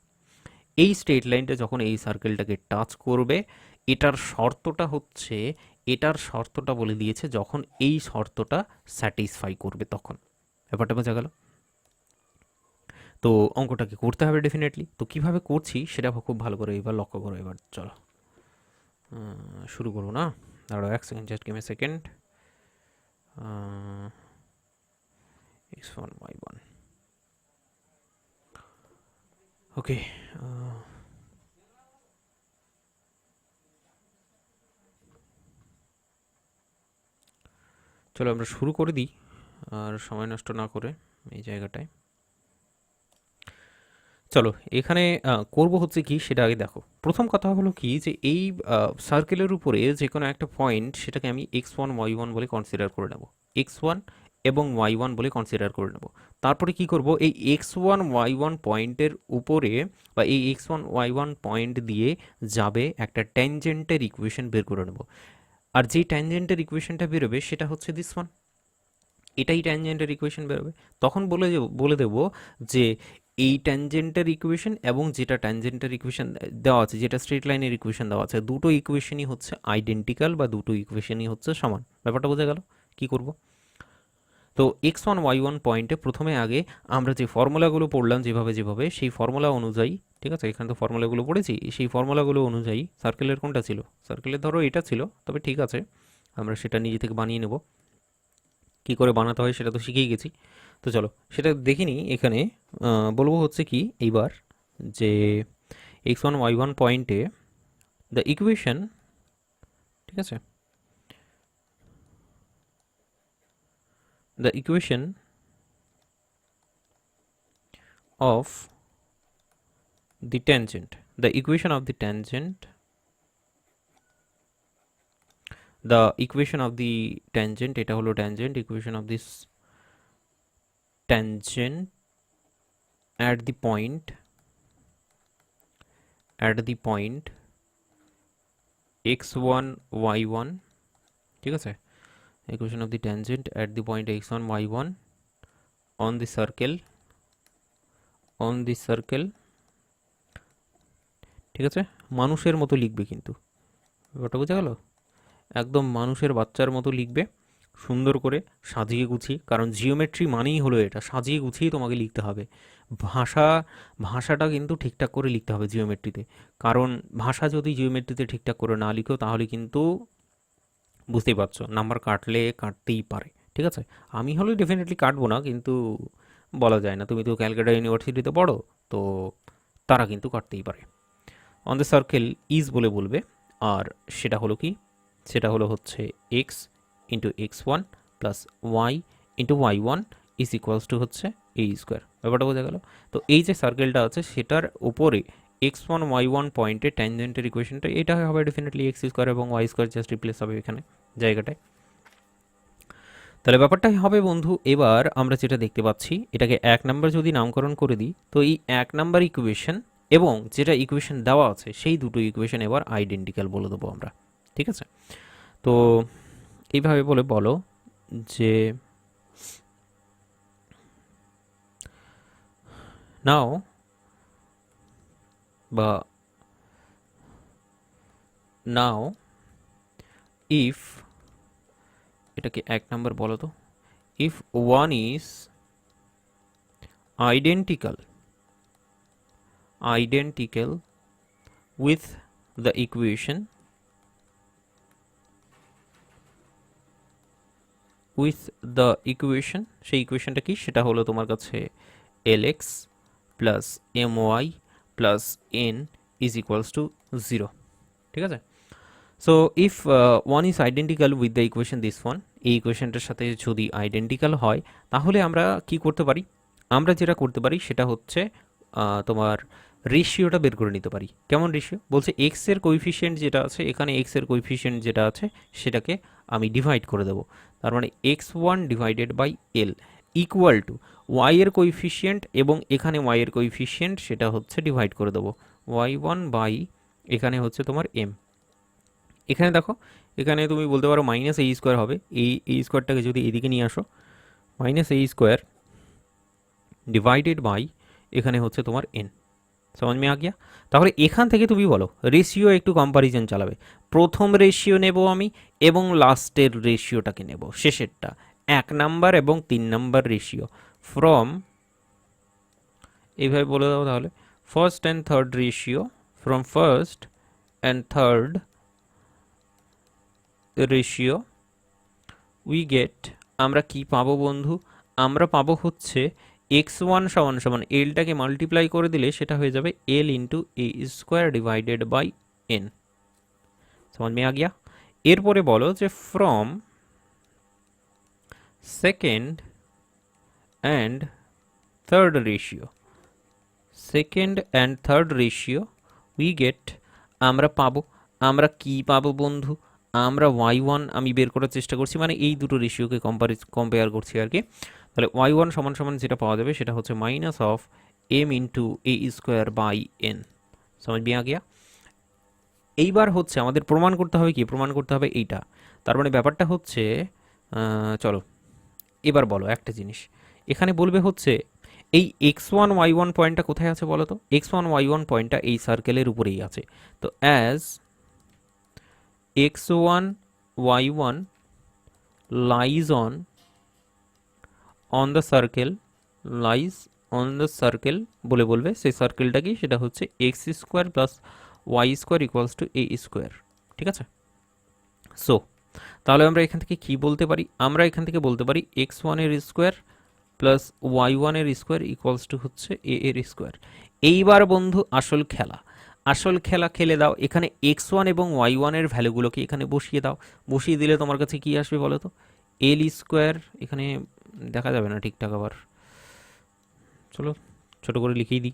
এই স্ট্রেট লাইনটা যখন এই সার্কেলটাকে টাচ করবে, এটার শর্তটা হচ্ছে, এটার শর্তটা বলে দিয়েছে যখন এই শর্তটা স্যাটিসফাই করবে তখন। ব্যাপারটা বোঝা গেল? তো অঙ্কটাকে করতে হবে ডেফিনেটলি। তো কিভাবে করছি সেটা খুব ভালো করে এবার লক্ষ্য করো। এবার চলো শুরু করবো না, দাঁড়াও 1 second, just give me second. x1 y1, ওকে, চলো আমরা শুরু করে দিই আর সময় নষ্ট না করে এই জায়গাটায়। চলো এখানে করব হচ্ছে কি সেটা আগে দেখো। প্রথম কথা হলো কি যে এই সার্কেলের উপরে যে কোনো একটা পয়েন্ট, সেটাকে আমি x1 y1 বলে কনসিডার করে নেব, x1 এবং y1 বলে কনসিডার করে নেব। তারপরে কি করব, এই x1 y1 পয়েন্টের উপরে বা এই x1 y1 পয়েন্ট দিয়ে যাবে একটা ট্যানজেন্টের ইকুয়েশন বের করে নেব। আর যেই ট্যানজেন্টের ইকুয়েশনটা বেরোবে সেটা হচ্ছে দিস ওয়ান, এটাই ট্যানজেন্টের ইকুয়েশন বেরোবে। তখন বলে দেব যে এই ট্যানজেন্টের ইকুয়েশন এবং যেটা ট্যানজেন্টের ইকুয়েশন দেওয়া আছে, যেটা স্ট্রেট লাইনের ইকুয়েশন দেওয়া আছে, দুটো ইকুয়েশনই হচ্ছে আইডেন্টিক্যাল বা দুটো ইকুয়েশনই হচ্ছে সমান। ব্যাপারটা বোঝা গেল? কি করব, তো x1 y1 পয়েন্টে প্রথমে আগে আমরা যে ফর্মুলাগুলো পড়লাম যেভাবে যেভাবে, সেই ফর্মুলা অনুযায়ী, ঠিক আছে, এখানে তো ফর্মুলাগুলো পড়েছি, সেই ফর্মুলাগুলো অনুযায়ী সার্কেলের কোনটা ছিল, সার্কেলের ধরো এটা ছিল, তবে ঠিক আছে আমরা সেটা নিজে থেকে বানিয়ে নেব। কী করে বানাতে হয় সেটা তো শিখেই গেছি। তো চলো সেটা দেখে নিই। এখানে বলবো হচ্ছে কি এইবার, যে x1 y1 পয়েন্টে দ্য ইকুয়েশন, ঠিক আছে, the equation of the tangent, the equation of the tangent, the equation of the tangent, এটা হলো tangent, equation of this tangent at the point x1 y1, ঠিক আছে, equation of the tangent at the point x1 y1 on the circle, ঠিক আছে, মানুষের মতো লিখবে কিন্তু, ব্যাপারটা বোঝা গেল? একদম মানুষের বাচ্চার মতো লিখবে, সুন্দর করে সাজিয়ে গুছিয়ে, কারণ জিওমেট্রি মানেই হলো এটা, সাজিয়ে গুছিয়েই তোমাকে লিখতে হবে। ভাষাটা কিন্তু ঠিকঠাক করে লিখতে হবে জিওমেট্রিতে, কারণ ভাষা যদি জিওমেট্রিতে ঠিকঠাক করে না লিখো তাহলে কিন্তু বুঝতেই পারছো নাম্বার কাটতেই পারে। ঠিক আছে, আমি হলে ডেফিনেটলি কাটবো না, কিন্তু বলা যায় না, তুমি তো ক্যালকাটা ইউনিভার্সিটিতে পড়ো, তো তারা কিন্তু কাটতেই পারে। অন দ্য সার্কেল ইজ বলে বলবে, আর সেটা হলো কি, সেটা হলো হচ্ছে x into x1 plus y into y1 is equals to হচ্ছে এ স্কোয়ার। ব্যাপারটা বোঝা গেল? তো এই যে সার্কেলটা আছে সেটার উপরে x1 y1 পয়েন্টে ট্যানজেন্টের ইকুয়েশনটা এটা হবে ডেফিনেটলি এক্স স্কোয়ার এবং ওয়াই স্কোয়ার জাস্ট রিপ্লেস হবে এখানে জায়গাটায়। তাহলে ব্যাপারটাই হবে বন্ধু, এবার আমরা যেটা দেখতে পাচ্ছি, এটাকে 1 নাম্বার যদি নামকরণ করে দিই, তো এই 1 নাম্বার ইকুয়েশন এবং যেটা ইকুয়েশন দেওয়া আছে সেই দুটো ইকুয়েশন এবার আইডেন্টিক্যাল বলে দেবো আমরা, ঠিক আছে? তো এইভাবে বলে বলো যে নাও বা নাও ইফ, এটাকে 1 নাম্বার বলো তো, if one is identical with the equation সেই ইকুয়েশনটা কি, সেটা হলো তোমার কাছে lx plus my plus n is equals to 0, ঠিক আছে? So if one is identical with the equation this one, এই ইকুয়েশনটার সাথে যদি আইডেন্টিক্যাল হয় তাহলে আমরা কি করতে পারি, আমরা যেটা করতে পারি সেটা হচ্ছে তোমার রেশিওটা বের করে নিতে পারি। কেমন রেশিও বলছে, এক্স এর কোইফিশিয়েন্ট যেটা আছে এখানে, এক্স এর কোইফিশিয়েন্ট যেটা আছে সেটাকে আমি ডিভাইড করে দেবো, তার মানে x1 divided by l equal to y এর কোইফিশিয়েন্ট এবং এখানে ওয়াই এর কোইফিশিয়েন্ট সেটা হচ্ছে ডিভাইড করে দেবো y1 বাই এখানে হচ্ছে তোমার m। এখানে দেখো, এখানে তুমি বলতে পারো মাইনাস এই স্কোয়ার হবে, এই স্কোয়ারটাকে যদি এদিকে নিয়ে আসো, মাইনাস এই স্কোয়ার ডিভাইডেড বাই এখানে হচ্ছে তোমার n। समझ में आ गया? তাহলে এখান থেকে তুমি বলো রেশিও একটু কম্পারিজন চালাবে, প্রথম রেশিও নেব আমি এবং লাস্টের রেশিওটাকে নেব, শেষেরটা 1 নাম্বার এবং 3 নাম্বার রেশিও ফ্রম, এইভাবে বলে দাও তাহলে, first and third ratio, from first and third ratio we get, আমরা কি পাবো বন্ধু, আমরা পাবো হচ্ছে x1 সমান সমান এলটাকে মাল্টিপ্লাই করে দিলে সেটা হয়ে যাবে l into a square divided by n। समझ में आ गया? এরপরে বলো যে from second and third ratio, second and third ratio we get, আমরা পাবো, আমরা কি পাবো বন্ধু, আমরা y1 আমি বের করার চেষ্টা করছি, মানে এই দুটো রেশিওকে কম্পেয়ার করছি আর কি। তাহলে y1 সমান সমান যেটা পাওয়া যাবে সেটা হচ্ছে minus of m into a square by n। समझ में आ गया? এইবার হচ্ছে আমাদের প্রমাণ করতে হবে কি, প্রমাণ করতে হবে এইটা, তার মানে ব্যাপারটা হচ্ছে চলো এবার বলো একটা জিনিস, এখানে বলবে হচ্ছে এই x1 y1 পয়েন্টটা কোথায় আছে বলো তো, x1 y1 পয়েন্টটা এই সার্কেলের উপরেই আছে, তো as x1 y1 lies on the circle, lies on the circle বলে বলবে, সেই সার্কেলটা কি, সেটা হচ্ছে x square plus y square equals to a square, ঠিক আছে? সো তাহলে আমরা এখান থেকে কি বলতে পারি, আমরা এখান থেকে বলতে পারি x1 এর স্কোয়ার প্লাস y1 এর স্কোয়ার ইকুয়ালস টু হচ্ছে এ এর স্কোয়ার। এইবার বন্ধু আসল খেলা, আসল খেলা খেলে দাও, এখানে x1 এবং y1 এর ভ্যালুগুলোকে এখানে বসিয়ে দাও, বসিয়ে দিলে তোমার কাছে কি আসবে বলো তো, এল স্কোয়ার, এখানে দেখা যাবে না ঠিকঠাক, আবার চলো ছোট করে লিখেই দিই,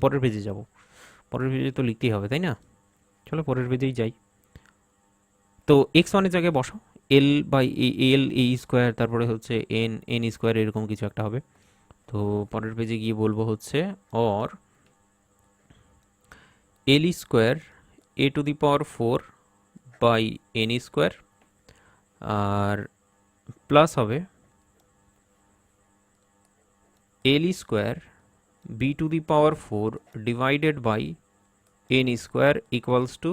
পরের পেজে যাব, পরের পেজে তো লিখতেই হবে তাই না, চলো পরের পেজেই যাই। তো x1 এর জায়গায় বসাও L by L A square, তারপরে হচ্ছে এন এন স্কোয়ার, এরকম কিছু একটা হবে। তো পরের পেজে গিয়ে বলবো হচ্ছে or l square a to the power 4 by n square, আর প্লাস হবে l square b to the power 4 divided by n square equals to,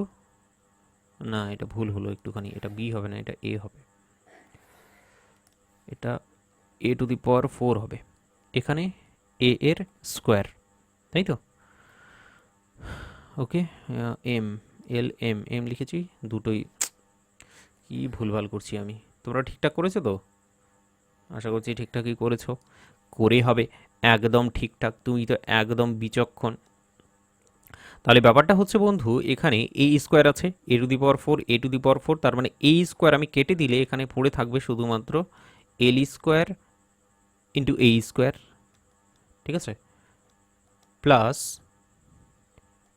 না এটা ভুল হলো একটুখানি, এটা বি হবে না, এটা এ হবে, এটা এ টু দি পাওয়ার 4 হবে, এখানে এ এর স্কোয়ার, তাই তো? ওকে, এম এল এম এম লিখেছি দুটোই, কি ভুলভাল করছি আমি, তোমরা ঠিকঠাক করেছো তো? আশা করছি ঠিকঠাকই করেছো, করে হবে একদম ঠিকঠাক, তুমি তো একদম বিচক্ষণ। তাহলে ব্যাপারটা হচ্ছে বন্ধু, এখানে এ স্কোয়ার আছে, এ to the power 4 A to the power 4, তার মানে এ স্কোয়ার আমি কেটে দিলে এখানে পড়ে থাকবে শুধুমাত্র l square into a square, ঠিক আছে, plus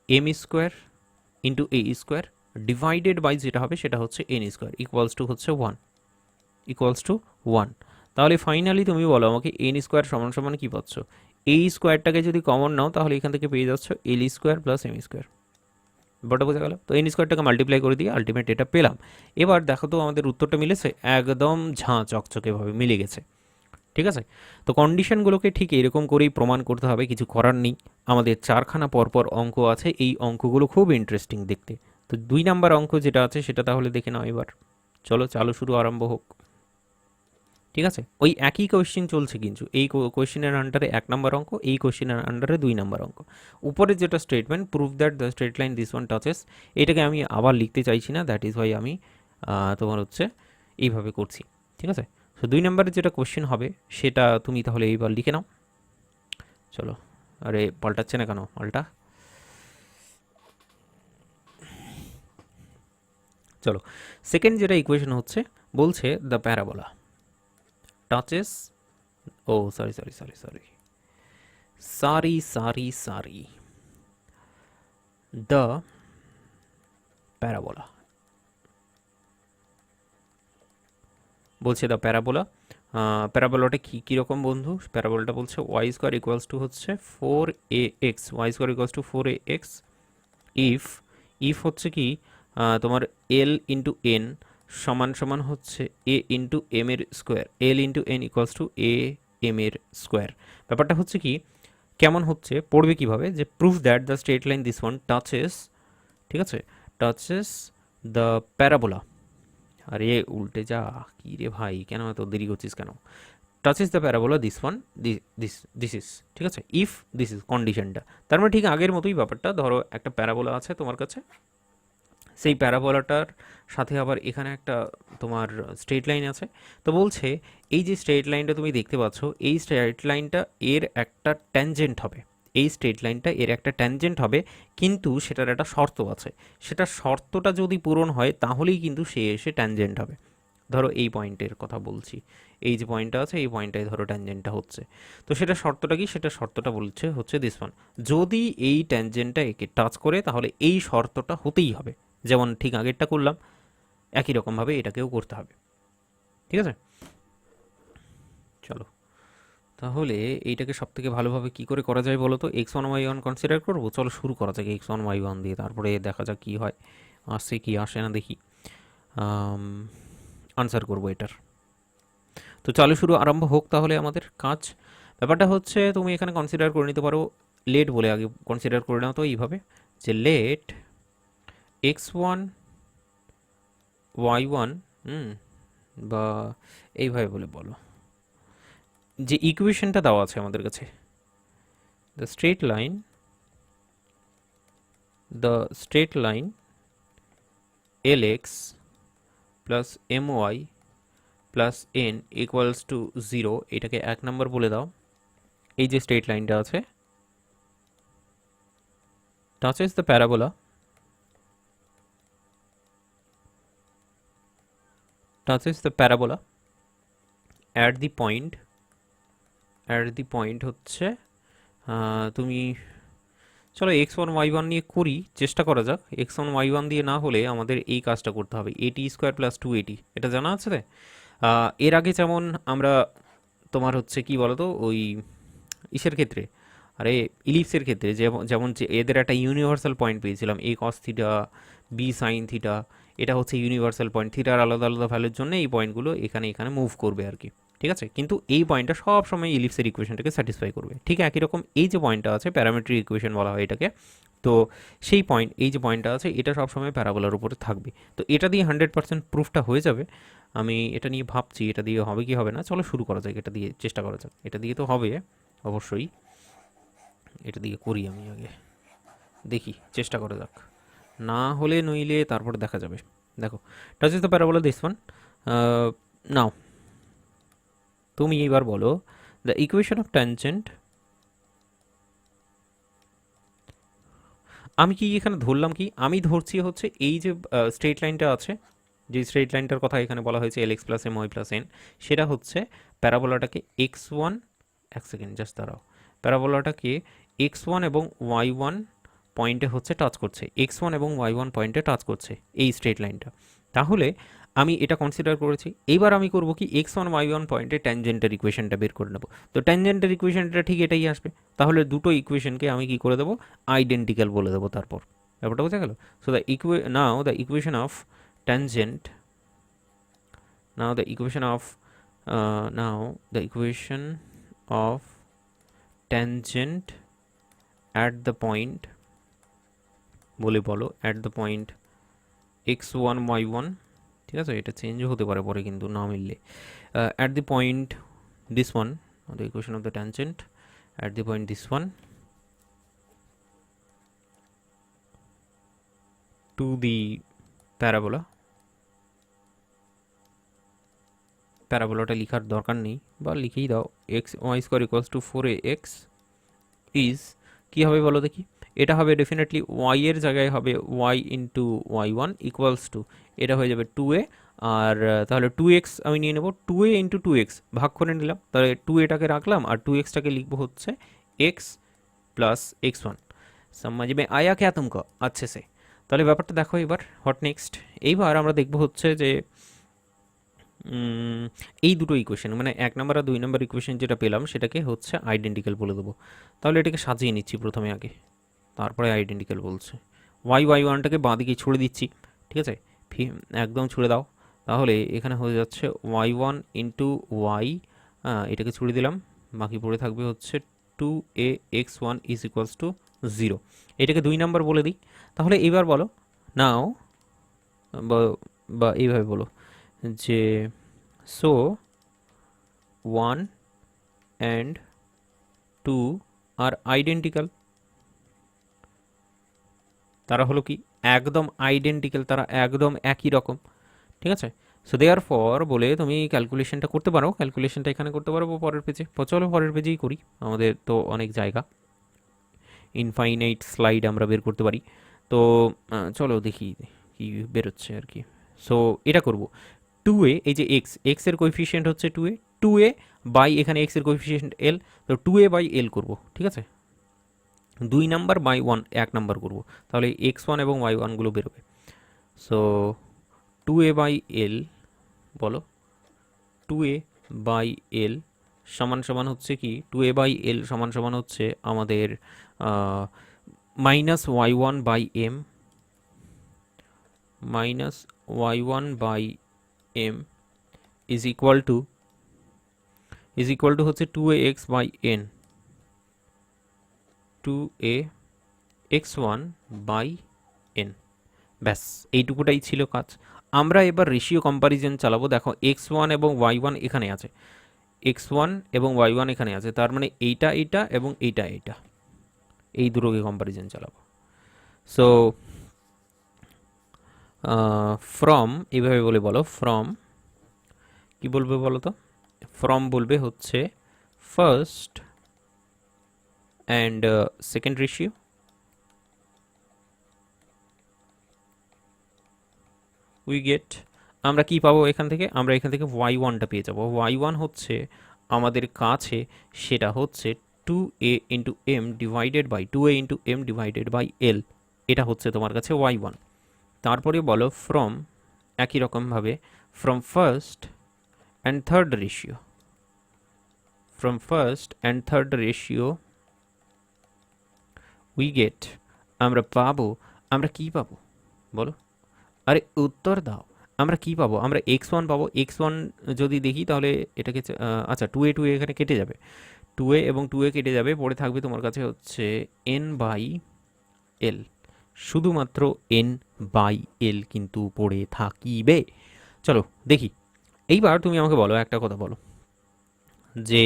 m square into a square divided by যেটা হবে সেটা হচ্ছে এন স্কোয়ার ইকুয়ালস টু হচ্ছে 1, ইকুয়ালস টু 1। তাহলে ফাইনালি তুমি বলো আমাকে এন স্কোয়ার সমান সমান কী পাচ্ছ? এই স্কোয়ারটাকে যদি কমন নাও তাহলে এখান থেকে পেয়ে যাচ্ছ এল স্কোয়ার প্লাস এম স্কোয়ার। ব্যাপারটা বোঝা গেল? তো এন স্কোয়ারটাকে মাল্টিপ্লাই করে দিয়ে আলটিমেট এটা পেলাম। এবার দেখো তো আমাদের উত্তরটা মিলেছে, একদম ঝাঁ চকচকেভাবে মিলে গেছে। ঠিক আছে, তো কন্ডিশনগুলোকে ঠিক এরকম করেই প্রমাণ করতে হবে, কিছু করার নেই। আমাদের চারখানা পরপর অঙ্ক আছে, এই অঙ্কগুলো খুব ইন্টারেস্টিং দেখতে। তো 2 নাম্বার অঙ্ক যেটা আছে সেটা তাহলে দেখে নাও এবার। চলো চালু শুরু আরম্ভ হোক। ঠিক আছে, ওই একই কোয়েশ্চেন চলছে, কিন্তু এই কোয়েশ্চেনের আন্ডারে 1 নাম্বার অঙ্ক, এই কোয়েশ্চেনের আন্ডারে 2 নাম্বার অঙ্ক। উপরে যেটা statement, prove that the straight line this one touches, এটাকে আমি আবার লিখতে চাইছি না, দ্যাট ইজ ওয়াই আমি তোমার হচ্ছে এইভাবে করছি। ঠিক আছে, তো 2 নাম্বারের যেটা কোয়েশ্চেন হবে সেটা তুমি তাহলে এইবার লিখে নাও। চলো, আরে পাল্টাচ্ছে না কেন? পাল্টা। চলো, সেকেন্ড যেটা ইকুয়েশন হচ্ছে, বলছে the parabola touches, oh sorry sorry sorry sorry sorry sorry sorry the parabola, বলছে দ্য প্যারাবোলা। প্যারাবোলাটা কীরকম বন্ধু? প্যারাবোলাটা বলছে ওয়াই স্কোয়ার ইকুয়ালস টু হচ্ছে 4ax, y square equals to 4ax if, if হচ্ছে কি তোমার এল ইন্টু এন সমান সমান হচ্ছে এ ইন্টু এম এর square, l into n equals to a m এর স্কোয়ার। ব্যাপারটা হচ্ছে কি, কেমন হচ্ছে, পড়বে কিভাবে, যে proof that the straight line this one touches, ঠিক আছে, টাচেস দ্য প্যারাবোলা। আরে উল্টে যা, কি রে ভাই, কেন এত দেরি করছিস কেন? Touches the parabola this one, this this is, ঠিক আছে, ইফ দিস ইজ কন্ডিশনটা। তার মানে ঠিক আগের মতোই ব্যাপারটা, ধরো একটা প্যারাবোলা আছে তোমার কাছে, সেই প্যারাবোলাটার সাথে আবার এখানে একটা তোমার স্ট্রেট লাইন আছে। তো বলছে এই যে স্ট্রেট লাইনটা তুমি দেখতে পাচ্ছ, এই স্ট্রেট লাইনটা এর একটা ট্যানজেন্ট হবে, এই স্ট্রেট লাইনটা এর একটা ট্যানজেন্ট হবে, কিন্তু সেটার একটা শর্ত আছে। সেটা শর্তটা যদি পূরণ হয় তাহলেই কিন্তু সে এসে ট্যানজেন্ট হবে। ধরো এই পয়েন্টের কথা বলছি, এই যে পয়েন্টটা আছে এই পয়েন্টটায় ধরো ট্যানজেন্টটা হচ্ছে, তো সেটা শর্তটা কি? সেটা শর্তটা বলছে হচ্ছে দিস ওয়ান, যদি এই ট্যানজেন্টটা একে টাচ করে তাহলে এই শর্তটা হতেই হবে। যেমন ঠিক আগেরটা করলাম একই রকমভাবে এটাকেও করতে হবে। ঠিক আছে, চলো তাহলে এইটাকে সব থেকে ভালোভাবে কী করে করা যায় বলো তো? x1 y1 কনসিডার করবো, চলো শুরু করা যাক x1 y1 দিয়ে, তারপরে দেখা যাক কী হয়, আসছে কি আসে না দেখি, আনসার করবো এটার। তো চালু শুরু আরম্ভ হোক তাহলে আমাদের কাজ। ব্যাপারটা হচ্ছে তুমি এখানে কনসিডার করে নিতে পারো, লেট বলে আগে কনসিডার করে নাও তো এইভাবে, যে লেট x1 y1, বা এইভাবে বলে বলো, যে ইকুয়েশনটা দেওয়া আছে আমাদের কাছে, the straight line lx plus my plus n equals to 0, এটাকে 1 নম্বর বলে দাও। এই যে স্ট্রেট লাইনটা আছে, touches the parabola, at the point হচ্ছে তুমি, চলো x1 y1 নিয়ে করি, চেষ্টা করা যাক। x1 y1 দিয়ে না হলে আমাদের এই কাজটা করতে হবে, এটি স্কোয়ার প্লাস 280, এটা জানা আছে রে। এর আগে যেমন আমরা তোমার হচ্ছে কি বলতো, ওই ইসের ক্ষেত্রে, আরে ইলিপসের ক্ষেত্রে যেমন যে এদের একটা ইউনিভার্সাল পয়েন্ট পেয়েছিলাম, a cos theta b sine theta, এটা হচ্ছে ইউনিভার্সাল পয়েন্ট, থিটার আলাদা আলাদা ভ্যালুর জন্য এই পয়েন্টগুলো এখানে মুভ করবে আর কি। ঠিক আছে, কিন্তু এই পয়েন্টটা সব সময় ইলিপসের ইকুয়েশনটাকে স্যাটিসফাই করবে। ঠিক একই রকম এই যে পয়েন্টটা আছে, প্যারামেট্রিক ইকুয়েশন বলা হয় এটাকে, তো সেই পয়েন্ট, এই যে পয়েন্টটা আছে এটা সবসময় প্যারাবোলার উপরে থাকবে। তো এটা দিয়ে 100% প্রুফটা হয়ে যাবে। আমি এটা নিয়ে ভাবছি এটা দিয়ে হবে কি হবে না, চলো শুরু করা যাক, এটা দিয়ে চেষ্টা করা যাক। এটা দিয়ে তো হবে অবশ্যই, এটা দিয়ে করি আমি আগে, দেখি চেষ্টা করা যাক, না হলে নইলে তারপর দেখা যাবে। দেখো, touch is the parabola this one, now তুমি এইবার বলো দ্য ইকুয়েশন অফ ট্যানজেন্ট, আমি কি এখানে ধরলাম কি, আমি ধরছি হচ্ছে এই যে স্ট্রেট লাইনটা আছে, যে স্ট্রেট লাইনটার কথা এখানে বলা হয়েছে lx plus my plus n, সেটা হচ্ছে প্যারাবোলাটাকে x1, এক সেকেন্ড জাস্ট দাঁড়াও, প্যারাবোলাটাকে x1 এবং y1 পয়েন্টে হচ্ছে টাচ করছে, x1 এবং y1 পয়েন্টে টাচ করছে এই স্ট্রেট লাইনটা। তাহলে আমি এটা কনসিডার করেছি। এইবার আমি করব কি x1 y1 পয়েন্টে ট্যানজেন্টের ইকুয়েশনটা বের করে নেব। তো ট্যানজেন্টের ইকুয়েশনটা ঠিক এটাই আসবে। তাহলে দুটো ইকুয়েশনকে আমি কি করে দেবো, আইডেন্টিক্যাল বলে দেবো। তারপর ব্যাপারটা বোঝা গেল। So now the equation of tangent now the equation of now the equation of tangent at the point বলে বলো at the point x1 y1, ঠিক আছে, এটা চেঞ্জও হতে পারে পরে কিন্তু না মিললে, at the point this one, the equation of the tangent at the point this one to the parabola, প্যারাবোলাটা লিখার দরকার নেই বা লিখেই দাও, x y square equals to 4ax is কী হবে বলো দেখি। এটা হবে ডেফিনেটলি ওয়াই এর জায়গায় হবে y into y one equals to, এটা হয়ে যাবে 2a। আর তাহলে 2x আমি নিয়ে নেব, 2a ইন্টু 2x ভাগ করে নিলাম, তাহলে 2aটাকে রাখলাম আর 2xটাকে লিখবো হচ্ছে x প্লাস x1। समझ में आया क्या तुमको अच्छे से? তাহলে ব্যাপারটা দেখো এবার হোয়াট নেক্সট। এইবার আমরা দেখবো হচ্ছে যে এই দুটো ইকুয়েশন মানে 1 নম্বর আর 2 নম্বর ইকুয়েশন যেটা পেলাম সেটাকে হচ্ছে আইডেন্টিক্যাল বলে দেবো। তাহলে এটাকে সাজিয়ে নিচ্ছি প্রথমে আগে, তারপরে আইডেন্টিক্যাল বলছে। ওয়াই ওয়ানটাকে বাঁ দিকে ছুড়ে দিচ্ছি, ঠিক আছে, একদম ছুড়ে দাও। তাহলে এখানে হয়ে যাচ্ছে ওয়াই ওয়ান ইন্টু ওয়াই, এটাকে ছুড়ে দিলাম, বাকি পড়ে থাকবে হচ্ছে 2ax1 ইজ ইকুয়ালস টু 0। এটাকে 2 নাম্বার বলে দিই। তাহলে এবার বলো নাও, বা এইভাবে বলো যে সো 1 অ্যান্ড 2 আর আইডেন্টিক্যাল। তারা হলো কি একদম আইডেন্টিক্যাল, তারা একদম একই রকম, ঠিক আছে। সো দেয়ার ফর বলে তুমি ক্যালকুলেশনটা করতে পারো, ক্যালকুলেশনটা এখানে করতে পারবো পরের পেজে। চলো পরের পেজেই করি, আমাদের তো অনেক জায়গা, ইনফাইনাইট স্লাইড আমরা বের করতে পারি। তো চলো দেখি কি বেরোচ্ছে আর কি। সো এটা করব 2a, এই যে এক্স এর কোএফিসিয়েন্ট হচ্ছে 2a বাই এখানে এক্স এর কোএফিসিয়েন্ট এল, তো 2a বাই এল করবো, ঠিক আছে। 2 নাম্বার বাই 1 নাম্বার করবো, তাহলে x1 এবং y1 গুলো বেরোবে। সো 2a বাই এল বলো, 2a বাই এল সমান সমান হচ্ছে কি, 2a বাই এল সমান সমান হচ্ছে আমাদের minus y one by m, minus y one by m is equal to হচ্ছে 2ax by n, 2ax1 by n। ব্যাস এইটুকুটাই ছিল কাজ। আমরা এবার রেশিও কম্পারিজন চালাবো। দেখো x1 এবং y1 এখানে আছে, x1 এবং y1 এখানে আছে, তার মানে এইটা এইটা এবং এইটা এইটা, এই দুটোকে কম্পারিজন চালাবো। সো ফ্রম এইভাবে বলে বলো, ফ্রম কি বলবে বলো তো, ফ্রম বলবে হচ্ছে first and second ratio, we get, আমরা কি পাবো এখান থেকে, আমরা এখান থেকে ওয়াই ওয়ানটা পেয়ে যাবো। ওয়াই ওয়ান হচ্ছে আমাদের কাছে, সেটা হচ্ছে 2a into m divided by 2a into m divided by l, এটা হচ্ছে তোমার কাছে ওয়াই ওয়ান। তারপরে বলো ফ্রম, একই রকমভাবে from first and third ratio, from first and third ratio we get, আমরা পাবো, আমরা কি পাবো বলো, আরে উত্তর দাও, আমরা কি পাবো, আমরা x1 পাবো। x1 যদি দেখি তাহলে এটাকে আচ্ছা 2a এখানে কেটে যাবে, 2a এবং 2a কেটে যাবে, পড়ে থাকবে তোমার কাছে হচ্ছে n বাই এল, শুধুমাত্র n বাই এল কিন্তু পড়ে থাকিবে। চলো দেখি, এইবার তুমি আমাকে বলো একটা কথা বলো যে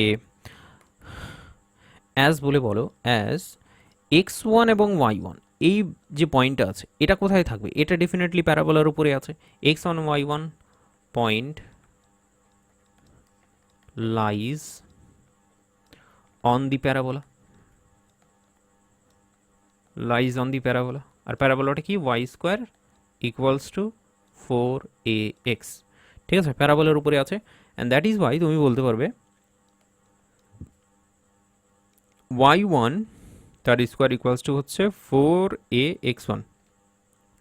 অ্যাজ বলে বলো, অ্যাজ x1 এবং y1 এই যে পয়েন্টটা আছে এটা কোথায় থাকবে, এটা ডেফিনেটলি প্যারাবোলার উপরে আছে। x1 y1 point lies on the parabola, lies on the parabola, আর প্যারাবোলাটা কি y square equals to 4ax, ঠিক আছে, প্যারাবোলার উপরে আছে। অ্যান্ড দ্যাট ইজ ওয়াই তুমি বলতে পারবে y1 তার স্কোয়ার ইকুয়ালস টু হচ্ছে 4ax1,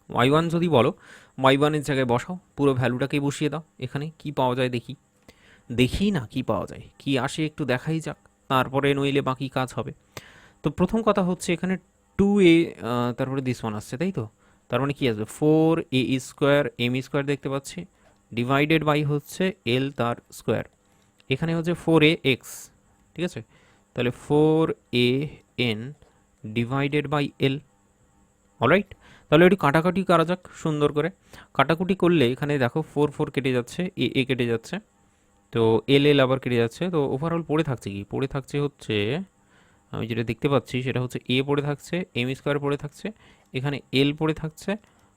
y1 যদি বলো y1 এর জায়গায় বসাও, পুরো ভ্যালুটাকেই বসিয়ে দাও। এখানে কি পাওয়া যায় দেখি, দেখি না কি পাওয়া যায়, কি আসে একটু দেখাই যাক, তারপরে নইলে বাকি কাজ হবে। তো প্রথম কথা হচ্ছে এখানে 2a, তারপরে দিস ওয়ান আসছে, তাই তো? তার মানে কি আসবে, 4a² m² দেখতে পাচ্ছি, ডিভাইডেড বাই হচ্ছে এল তার স্কোয়ার। এখানে হচ্ছে 4ax, ঠিক আছে? তাহলে 4an divided by L. Alright, তাহলে একটু কাটাকাটি করা যাক সুন্দর করে। কাটাকুটি করলে এখানে দেখো 4 কেটে যাচ্ছে, এ কেটে যাচ্ছে, তো এল আবার কেটে যাচ্ছে, তো ওভারঅল পড়ে থাকছে কি, পড়ে থাকছে হচ্ছে, আমি যেটা দেখতে পাচ্ছি সেটা হচ্ছে এ পড়ে থাকছে, m² পড়ে থাকছে, এখানে এল পড়ে থাকছে,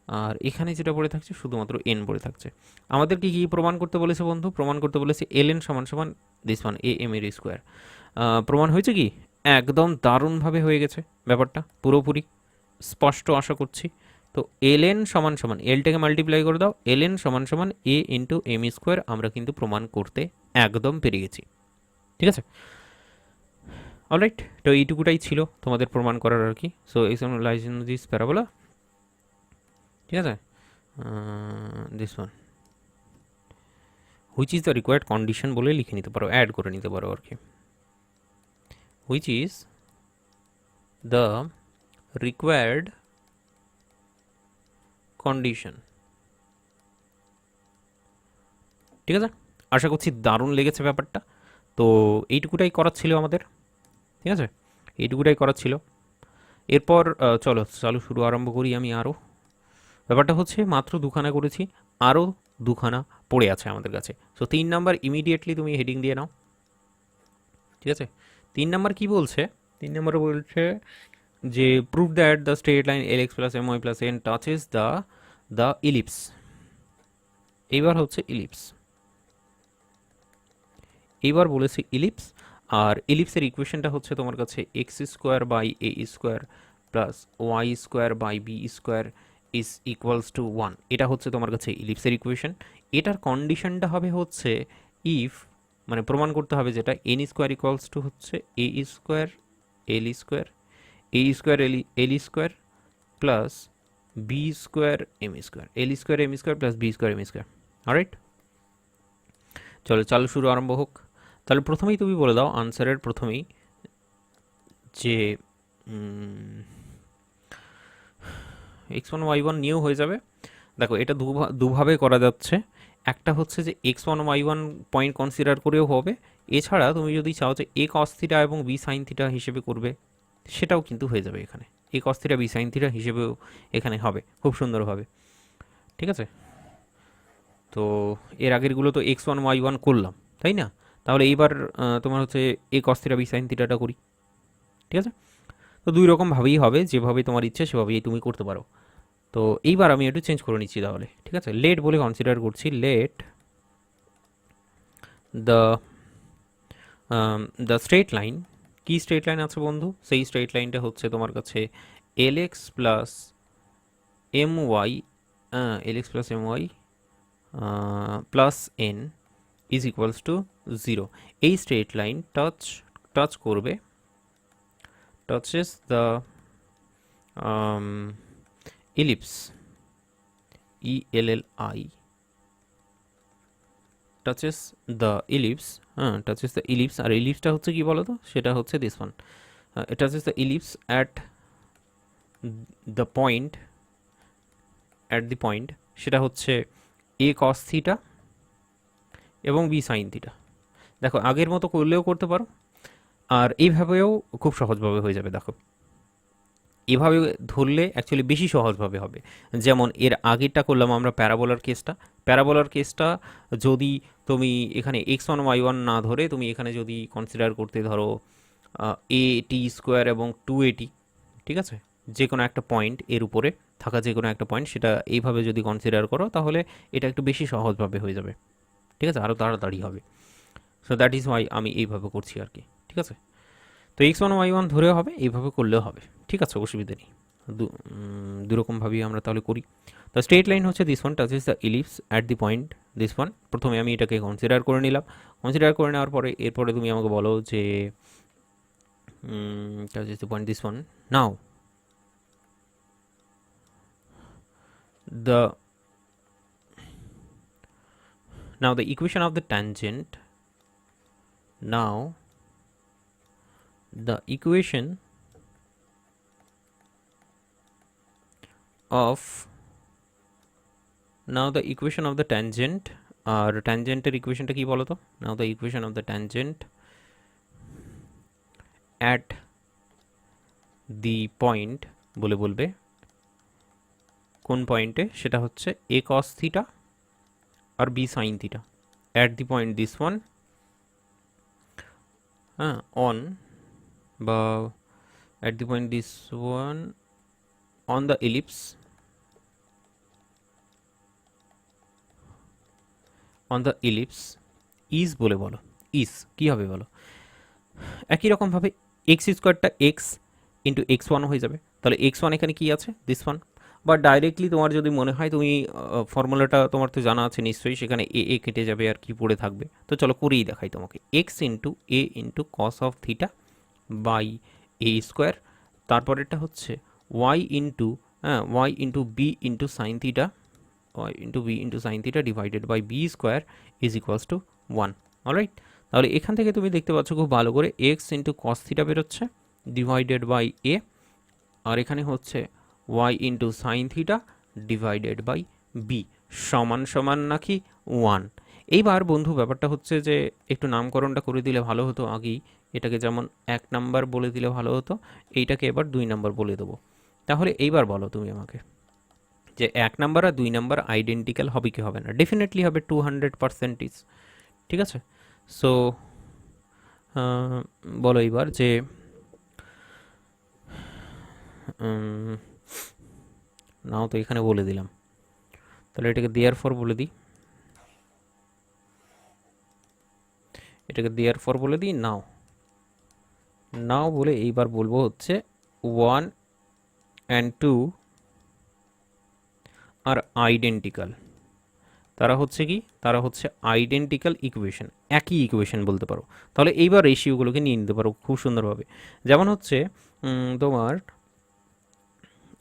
আর এখানে যেটা পড়ে থাকছে শুধুমাত্র এন পড়ে থাকছে। আমাদেরকে কি প্রমাণ করতে বলেছে বন্ধু? প্রমাণ করতে বলেছে এল এন সমান সমান দিস ওয়ান এ এম এর স্কোয়ার। প্রমাণ হয়েছে কি? একদম দারুণভাবে হয়ে গেছে ব্যাপারটা, পুরোপুরি স্পষ্ট আশা করছি। তো এল এন সমান সমান, এলটাকে মাল্টিপ্লাই করে দাও, এল এন সমান সমান এ ইন্টু m², আমরা কিন্তু প্রমাণ করতে একদম পেরে গেছি। ঠিক আছে, অলরাইট, তো এইটুকুটাই ছিল তোমাদের প্রমাণ করার আর কি। So example lies in this parabola, ঠিক আছে, this one which is the required condition বলে লিখে নিতে পারো, অ্যাড করে নিতে পারো আর কি, which is the required condition. ঠিক আছে, আশা করছি দারুণ লেগেছে ব্যাপারটা। তো এইটুকুটাই করার ছিল আমাদের, ঠিক আছে, এইটুকুটাই করার ছিল। এরপর চলো চালু শুরু আরম্ভ করি আমি আরও। ব্যাপারটা হচ্ছে মাত্র দুখানা করেছি, আরও দুখানা পড়ে আছে আমাদের কাছে। সো 3 নাম্বার ইমিডিয়েটলি তুমি হেডিং দিয়ে নাও। ঠিক আছে, 3 নাম্বার কি বলছে? 3 নাম্বার বলছে যে prove that the straight line l x plus m y plus n touches the ellipse. এইবার হচ্ছে ইলিপস, এইবার বলেছে ইলিপস, আর ইলিপসের ইকুয়েশনটা হচ্ছে তোমার কাছে x² by a² plus y² by b² is equals to 1। এটা হচ্ছে তোমার কাছে ইলিপসের ইকুয়েশন। এটার কন্ডিশনটা হবে হচ্ছে ইফ, মানে প্রমাণ করতে হবে যেটা n² ইকুয়ালস টু হচ্ছে a² l² a² l² plus b² m² l² m² plus b² m²। Alright, চলো চালু শুরু আরম্ভ হোক। তাহলে প্রথমেই তুমি বলে দাও আনসারের প্রথমেই যে x1 y1 নিয়েও হয়ে যাবে। দেখো এটা দুভাবে করা যাচ্ছে, একটা হচ্ছে যে x1 y1 পয়েন্ট কনসিডার করেও হবে, এছাড়া তুমি যদি চাও যে a cos থিটা এবং b sin থিটা হিসেবে করবে, সেটাও কিন্তু হয়ে যাবে এখানে, a cos theta b sin theta হিসেবেও এখানে হবে খুব সুন্দরভাবে। ঠিক আছে, তো এর আগেরগুলো তো x1 y1 করলাম, তাই না? তাহলে এইবার তোমার হচ্ছে a cos theta b sin থিটাটা করি। ঠিক আছে, তো দুই রকমভাবেই হবে, যেভাবে তোমার ইচ্ছে সেভাবেই তুমি করতে পারো। তো এইবার আমি একটু চেঞ্জ করে নিচ্ছি তাহলে। ঠিক আছে, লেট বলে কনসিডার করছি, let the the straight line, কি স্ট্রেট লাইন আছে বন্ধু? সেই স্ট্রেট লাইনটা হচ্ছে তোমার কাছে l x plus m y, plus n is equals to 0। এই স্ট্রেট লাইন টাচ করবে, touches the ellipse, ELLI, touches the ellipse, হ্যাঁ টাচেস দ্য ইলিপস। আর ইলিপসটা হচ্ছে কি বলো তো, সেটা হচ্ছে this one, touches the ellipse at the point, at the point, সেটা হচ্ছে a cos থিটা এবং b sin থিটা। দেখো আগের মতো করলেও করতে পারো, আর এইভাবেও খুব সহজভাবে হয়ে যাবে। দেখো এভাবে ধরলে অ্যাকচুয়ালি বেশি সহজভাবে হবে। যেমন এর আগেরটা করলাম আমরা প্যারাবোলার কেসটা, প্যারাবোলার কেসটা যদি তুমি এখানে x1 y1 না ধরে তুমি এখানে যদি কনসিডার করতে ধরো a² এবং 2at, ঠিক আছে, যে কোনো একটা পয়েন্ট এর উপরে থাকা যে কোনো একটা পয়েন্ট, সেটা এইভাবে যদি কনসিডার করো তাহলে এটা একটু বেশি সহজভাবে হয়ে যাবে। ঠিক আছে, আরও তাড়াতাড়ি হবে। সো দ্যাট ইজ ওয়াই আমি এইভাবে করছি আর কি। ঠিক আছে, তো x1 y1 ধরেও হবে, এইভাবে করলেও হবে, ঠিক আছে, অসুবিধা নেই। দুরকমভাবেই আমরা তাহলে করি। তো স্ট্রেট লাইন হচ্ছে this one touches the ellipse at the point this one. প্রথমে আমি এটাকে কনসিডার করে নিলাম, কনসিডার করে নেওয়ার পরে এরপরে তুমি আমাকে বলো যে touches the point this one, now the Now the equation of the tangent, now the equation of the tangent, আর ট্যানজেন্টের ইকুয়েশনটা কি বলো তো? Now the equation of the tangent at the point বলে বলবে, কোন পয়েন্টে? সেটা হচ্ছে a cos থিটা আর b sin theta at the point this one, হ্যাঁ, অন বা at the point this one on the ellipse, on the ellipse is বলে বলো। ইজ কী হবে বলো? একই রকমভাবে এক্স স্কোয়ারটা এক্স ইন্টু এক্স ওয়ান হয়ে যাবে। তাহলে এক্স ওয়ান এখানে কী আছে? This one. বা ডাইরেক্টলি তোমার যদি মনে হয়, তুমি ফর্মুলাটা তোমার তো জানা আছে নিশ্চয়ই, সেখানে এ এ কেটে যাবে আর কি পড়ে থাকবে। তো চলো করেই দেখাই তোমাকে। X into a into cos of theta by a square, তারপরেরটা হচ্ছে y into y into b into sine theta, y into b into sine theta divided by b square is equals to 1। Alright, তাহলে এখান থেকে তুমি দেখতে পাচ্ছ খুব ভালো করে এক্স ইন্টু কস থিটা বেরোচ্ছে ডিভাইডেড বাই এ, আর এখানে হচ্ছে y into sine theta divided by b সমান সমান নাকি 1। এইবার বন্ধু ব্যাপারটা হচ্ছে যে একটু নামকরণটা করে দিলে ভালো হতো আগেই। এটাকে যেমন 1 নাম্বার বলে দিলে ভালো হতো, এইটাকে এবার 2 নাম্বার বলে দেবো। তাহলে এইবার বলো তুমি আমাকে যে 1 নাম্বার আর 2 নাম্বার আইডেন্টিক্যাল হবে কি হবে না? ডেফিনেটলি হবে, 200%। ঠিক আছে, সো বলো এইবার যে নাও তো এখানে বলে দিলাম, তাহলে এটাকে দেয়ার ফর বলে দিই, এটাকে দেয়ার ফর বলে দিই নাও। নাও বলে এইবার বলবো হচ্ছে 1 and 2 আর আইডেন্টিক্যাল। তারা হচ্ছে কি? তারা হচ্ছে আইডেন্টিক্যাল ইকুয়েশন, একই ইকুয়েশন বলতে পারো। তাহলে এইবার রেশিওগুলোকে নিয়ে নিতে পারো খুব সুন্দরভাবে। যেমন হচ্ছে তোমার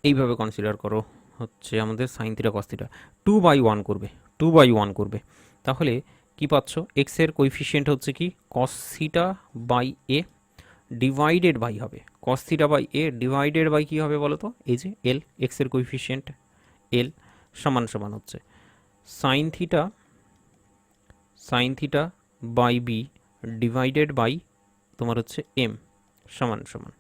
এইভাবে কনসিডার করো, হচ্ছে আমাদের সাইন থিটা কস থিটা 2/1 করবে, 2/1 করবে। তাহলে কি পাচ্ছ? এক্সের কোইফিশিয়েন্ট হচ্ছে কি cos theta by a divided by হবে cos theta by a divided by কী হবে বলো তো? এই যে এল, এক্সের কোইফিশিয়েন্ট এল সমান সমান হচ্ছে sine theta by b divided by তোমার হচ্ছে এম সমান সমান,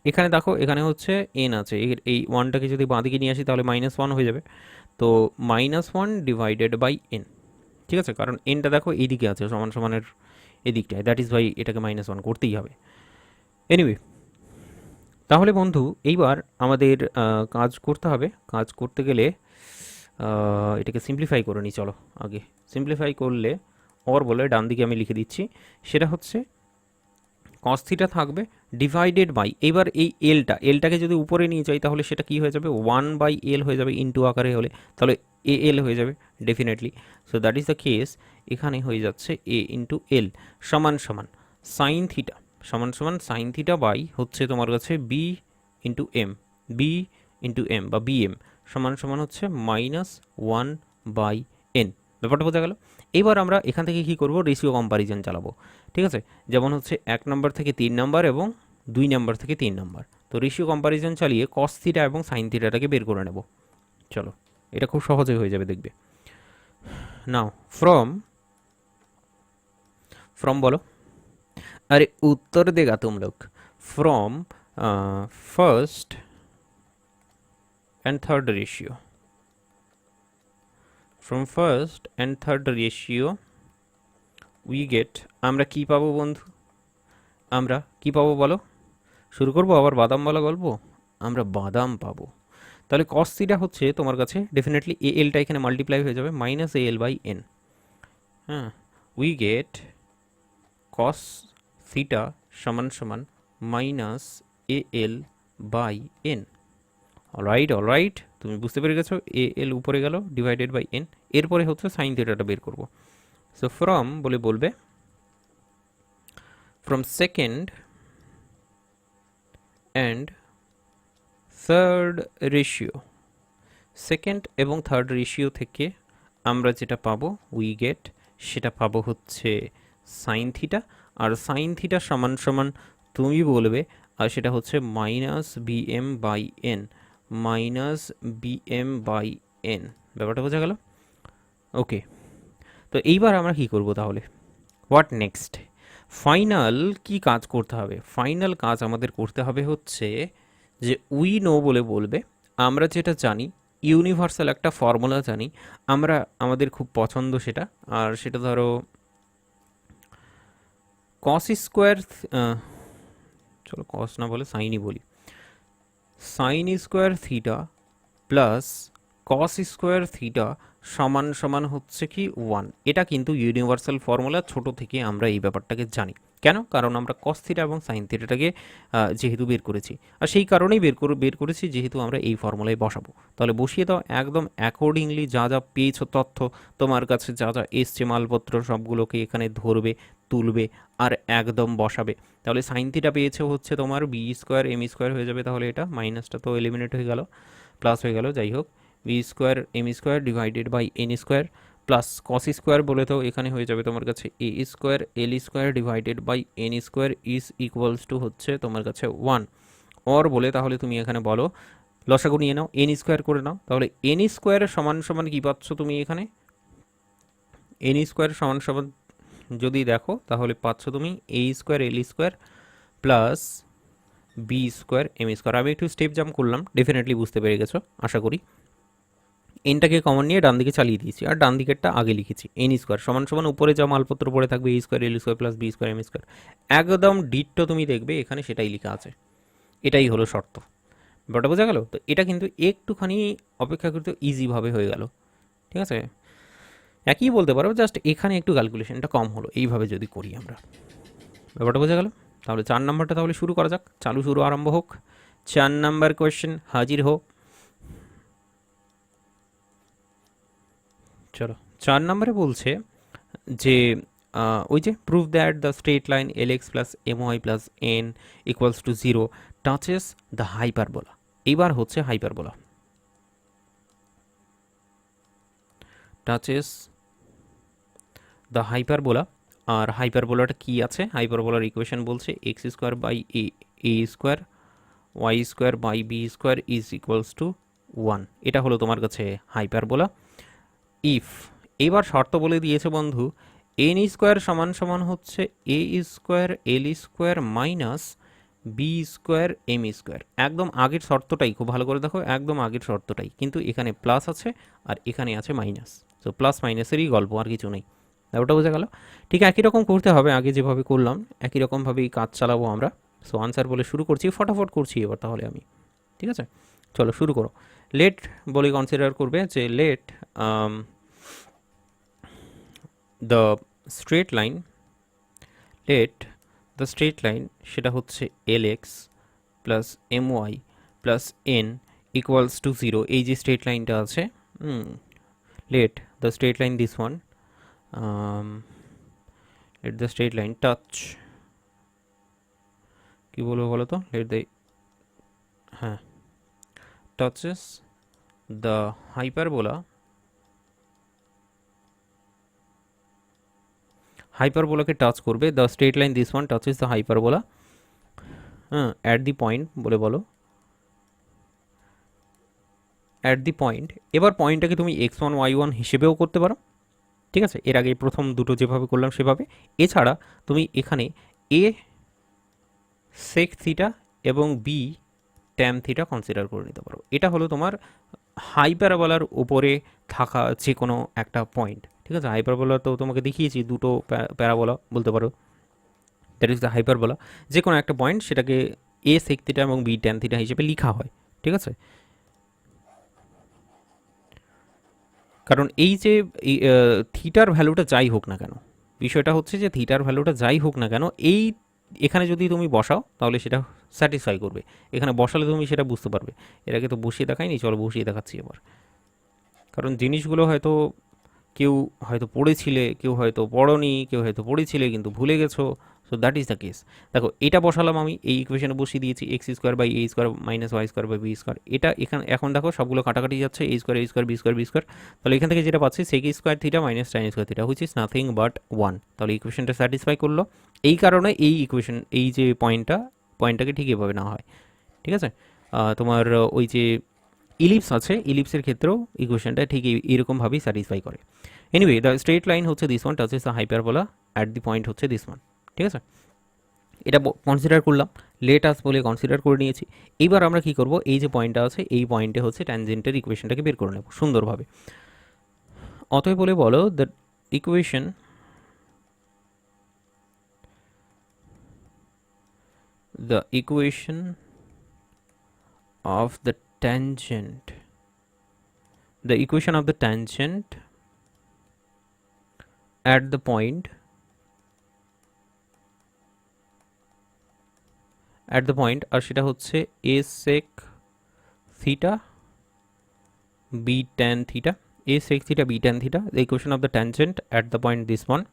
এখানে দেখো এখানে হচ্ছে এন আছে, এই ওয়ানটাকে যদি বাঁদিকে নিয়ে আসি তাহলে -1 হয়ে যাবে। তো -1 ডিভাইডেড বাই এন, ঠিক আছে, কারণ এনটা দেখো এইদিকে আছে সমান সমানের এদিকটায়, দ্যাট ইজ ভাই এটাকে -1 করতেই হবে। এনিওয়ে, তাহলে বন্ধু এইবার আমাদের কাজ করতে হবে। কাজ করতে গেলে এটাকে সিম্পলিফাই করে নিই। চলো আগে সিম্পলিফাই করলে ওর বলে ডান দিকে আমি লিখে দিচ্ছি, সেটা হচ্ছে কস থিটা থাকবে ডিভাইডেড বাই, এইবার এই এলটাকে যদি উপরে নিয়ে যাই তাহলে সেটা কি হয়ে যাবে? 1/L হয়ে যাবে, ইন্টু আকারে হলে তাহলে এ এল হয়ে যাবে definitely. So that is the case, এখানে হয়ে যাচ্ছে এ ইন্টু এল সমান সমান সাইন থিটা সমান সমান সাইন থিটা বাই হচ্ছে তোমার কাছে b into m, b into m বা বি এম সমান সমান হচ্ছে -1/n। ব্যাপারটা বোঝা গেল? এবার আমরা এখান থেকে কী করবো? রেশিও কম্পারিজন চালাবো। ঠিক আছে, যেমন হচ্ছে 1 নাম্বার থেকে 3 নাম্বার এবং 2 নাম্বার থেকে 3 নাম্বার। তো রেশিও কম্পারিজন চালিয়ে কস থিটা এবং সাইন থিটাটাকে বের করে নেব। চলো, এটা খুব সহজে হয়ে যাবে দেখবে। নাও फ्रॉम बोलो, अरे उत्तर देगा तुम लोग। From first and third ratio, from first and third ratio we get, আমরা কি পাবো বন্ধু? আমরা কি পাবো বলো? শুরু করবো আবার বাদাম বলা গল্প? আমরা বাদাম পাবো। তাহলে কস থিটা হচ্ছে তোমার কাছে ডেফিনেটলি এ এলটা এখানে মাল্টিপ্লাই হয়ে যাবে -AL/n। হ্যাঁ, উই গেট কস থিটা সমান সমান -AL/n। অলরাইট, তুমি বুঝতে পেরে গেছো, এ এল উপরে গেল ডিভাইডেড বাই এন, এরপরে হচ্ছে সাইন থিটাটা বের করবো। সো ফ্রম বলে বলবে from second and third ratio, second এবং থার্ড রেশিও থেকে আমরা যেটা পাবো উই গেট সেটা পাবো হচ্ছে সাইন থিটা, আর সাইন থিটা সমান সমান তুমি বলবে, আর সেটা হচ্ছে minus bm by n, minus bm by n. ব্যাপারটা বোঝা গেল? ওকে, তো এইবার আমরা কি করব তাহলে? What next? ফাইনাল কি কাজ করতে হবে? ফাইনাল কাজ আমাদের করতে হবে হচ্ছে যে উই নো বলে বলবে, আমরা যেটা জানি ইউনিভার্সাল একটা ফর্মুলা জানি, আমরা আমাদের খুব পছন্দ সেটা, আর সেটা ধরো কস স্কোয়ার, চলো কস না বলে সাইনই বলি, sine square theta plus cos square theta সমান সমান হচ্ছে কি 1। এটা কিন্তু ইউনিভার্সাল ফর্মুলা, ছোট থেকে আমরা এই ব্যাপারটাকে জানি। কেন? কারণ আমরা কস থিটা এবং সাইন থিটাটাকে যেহেতু বের করেছি, আর সেই কারণেই বের করেছি যেহেতু আমরা এই ফর্মুলায় বসাবো। তাহলে বসিয়ে দাও একদম অ্যাকর্ডিংলি, যা যা পেয়েছো তথ্য, তোমার কাছে যা যা এসছে মালপত্র সবগুলোকে এখানে ধরবে, তুলবে আর একদম বসাবে। তাহলে সাইন থিটা পেয়েছে হচ্ছে তোমার বি স্কোয়ার এম স্কোয়ার হয়ে যাবে, তাহলে এটা মাইনাসটা তো এলিমিনেট হয়ে গেল, প্লাস হয়ে গেল, যাই হোক b square m square divided by n square plus cos square বলে তো এখানে হয়ে যাবে তোমার কাছে a square l square divided by n square is equals to হচ্ছে তোমার কাছে 1। অর বলে তাহলে তুমি এখানে বলো লসাগু নিয়ে নাও, এন স্কোয়ার করে নাও, তাহলে এন স্কোয়ার সমান সমান কী পাচ্ছ তুমি এখানে? এন স্কোয়ার সমান সমান যদি দেখো তাহলে পাচ্ছ তুমি a square l square plus b square m square. আমি একটু স্টেপ জাম্প করলাম, ডেফিনেটলি বুঝতে পেরে গেছো আশা করি। এনটাকে কমন নিয়ে ডান দিকে চালিয়ে দিয়েছি, আর ডান দিকেরটা আগে লিখেছি। এন স্কোয়ার সমান সমান উপরে যা মালপত্র পড়ে থাকবে a square l square plus b square m square, একদম ডিটটো তুমি দেখবে এখানে সেটাই লেখা আছে। এটাই হলো শর্ত। ব্যাপারটা বোঝা গেল? তো এটা কিন্তু একটুখানি অপেক্ষাকৃত ইজিভাবে হয়ে গেল, ঠিক আছে? একই বলতে পারো, জাস্ট এখানে একটু ক্যালকুলেশনটা কম হলো এইভাবে যদি করি আমরা। ব্যাপারটা বোঝা গেল? তাহলে 4 নাম্বারটা তাহলে শুরু করা যাক, চালু শুরু আরম্ভ হোক। 4 নাম্বার কোয়েশ্চেন হাজির হোক। চলো 4 নম্বরে বলছে যে ওই যে prove that the straight line l x plus m y plus n equals to 0 touches the hyperbola. এইবার হচ্ছে হাইপারবোলা টাচেস দ্য হাইপারবোলা। আর হাইপারবোলাটা কি আছে? হাইপারবোলার ইকুয়েশন বলছে x square by a square y square by b square is equals to 1। এটা হলো তোমার কাছে হাইপারবোলা। ইফ, এবার শর্ত বলে দিয়েছে বন্ধু, এন স্কোয়ার সমান সমান হচ্ছে a square l square minus b square m square. একদম আগের শর্তটাই, খুব ভালো করে দেখো, একদম আগের শর্তটাই, কিন্তু এখানে প্লাস আছে আর এখানে আছে মাইনাস। তো প্লাস মাইনাসেরই গল্প, আর কিছু নেই। ওটা বোঝা গেল? ঠিক একই রকম করতে হবে, আগে যেভাবে করলাম একই রকমভাবেই কাজ চালাবো আমরা। সো আনসার বলে শুরু করছি, ফটাফট করছি এবার তাহলে আমি, ঠিক আছে? চলো শুরু করো। লেট বলে কনসিডার করবে যে let the straight line, let the straight line সেটা হচ্ছে l x plus m y plus n equals to 0। এই যে স্ট্রেট লাইনটা আছে, let the straight line this one, let the straight line touch, কি বলবো বলো তো? লেট দ্য, হ্যাঁ, টাচেস দ্য হাইপারবোলা, হাইপারবোলাকে টাচ করবে। The straight line this one touches the hyperbola, হ্যাঁ, অ্যাট দি পয়েন্ট বলে বলো, অ্যাট দি পয়েন্ট। এবার পয়েন্টটাকে তুমি x1 y1 হিসেবেও করতে পারো, ঠিক আছে? এর আগে প্রথম দুটো যেভাবে করলাম সেভাবে। এছাড়া তুমি এখানে এ সেক থিটা এবং বি ট্যান থিটা কনসিডার করে নিতে পারো। এটা হলো তোমার হাইপারবোলার উপরে থাকা যে কোনো একটা পয়েন্ট, ঠিক আছে? হাইপারবোলা তো তোমাকে দেখিয়েছি, দুটো প্যারাবোলা বলতে পারো, দ্যাট ইজ দ্য হাইপারবোলা। যে কোনো একটা পয়েন্ট, সেটাকে এ সেক থিটা এবং বি ট্যান থিটা হিসেবে লেখা হয়, ঠিক আছে? কারণ এই যে থিটার ভ্যালুটা যাই হোক না কেন, বিষয়টা হচ্ছে যে থিটার ভ্যালুটা যাই হোক না কেন, এই এখানে যদি তুমি বসাও তাহলে সেটা স্যাটিসফাই করবে। এখানে বসালে তুমি সেটা বুঝতে পারবে। এর আগে তো বসিয়ে দেখাইনি, চলো বসিয়ে দেখাচ্ছি এবার। কারণ জিনিসগুলো হয়তো কেউ হয়তো পড়েছিলে, কেউ হয়তো পড়োনি, কেউ হয়তো পড়েছিলে কিন্তু ভুলে গেছো। So that is the case. দেখো এটা বসালাম আমি এই ইকুয়েশনে বসিয়ে দিয়েছি x square by a square minus y square by b square. এটা এখানে এখন দেখো সবগুলো কাটাকাটি যাচ্ছে, a square b square b square. তাহলে এখান থেকে যেটা পাচ্ছি sec square theta minus tan square theta which is nothing but 1। তাহলে ইকুয়েশনটা স্যাটিসফাই করলো। এই কারণে এই ইকুয়েশন এই যে পয়েন্টটাকে ঠিক এভাবে নেওয়া হয়। ঠিক আছে, তোমার ওই যে ইলিপস আছে, ইলিপসের ক্ষেত্রেও ইকুয়েশনটা ঠিক এরকমভাবেই স্যাটিসফাই করে। এনিওয়ে দ্য স্ট্রেট লাইন হচ্ছে this one touches the hyperbola at the point হচ্ছে দিস ওয়ান। ঠিক আছে, এটা কনসিডার করলাম, লেট আস বলে কনসিডার করে নিয়েছি। এইবার আমরা কি করব, এই যে পয়েন্টটা আছে এই পয়েন্টে হচ্ছে ট্যানজেন্টের ইকুয়েশনটাকে বের করে নেব সুন্দরভাবে। অতএব বলে বলো the equation of the tangent at the point আর সেটা হচ্ছে a sec theta b tan theta, a sec theta b tan theta, the equation of the tangent at the point this one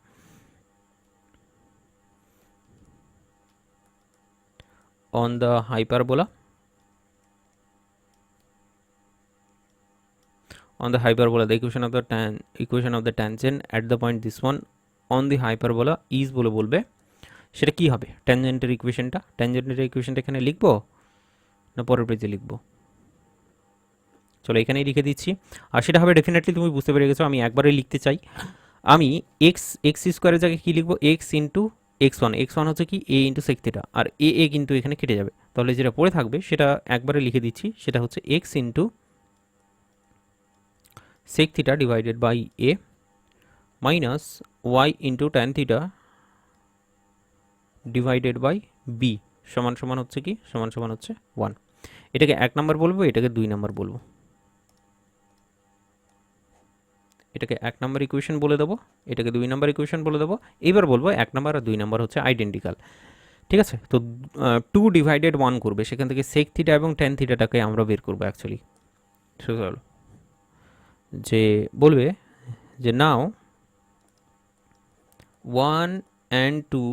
on the hyperbola the equation of the tangent at the point this one on the hyperbola is বলে বলবে সেটা কি হবে ট্যানজেন্টের ইকুয়েশনটা এখানে লিখবো না পরের পেজে লিখবো? চলো এখানেই লিখে দিচ্ছি। আর সেটা হবে ডেফিনেটলি তুমি বুঝতে পেরে গেছো আমি একবারে লিখতে চাই। আমি এক্স স্কোয়ারের জায়গায় কী লিখবো, এক্স ইন্টু এক্স ওয়ান হচ্ছে কি এ ইন্টু সেক থিটা, আর এ কিন্তু এখানে কেটে যাবে। তাহলে যেটা পড়ে থাকবে সেটা একবারে লিখে দিচ্ছি, সেটা হচ্ছে x into sec theta divided by a minus y into tan theta divided by b সমান সমান হচ্ছে কি সমান সমান হচ্ছে 1। এটাকে 1 নাম্বার বলবো, এটাকে 2 নাম্বার বলবো, এটাকে 1 নাম্বার ইকুয়েশন বলে দেবো, এটাকে 2 নাম্বার ইকুয়েশন বলে দেবো। এবার বলবো 1 নাম্বার আর 2 নাম্বার হচ্ছে আইডেন্টিক্যাল। ঠিক আছে, তো 2 ডিভাইডেড 1 করবে, সেখান থেকে sec theta এবং tan থিটাটাকে আমরা বের করবো অ্যাকচুয়ালি। চলো যে বলবে যে নাও 1 and 2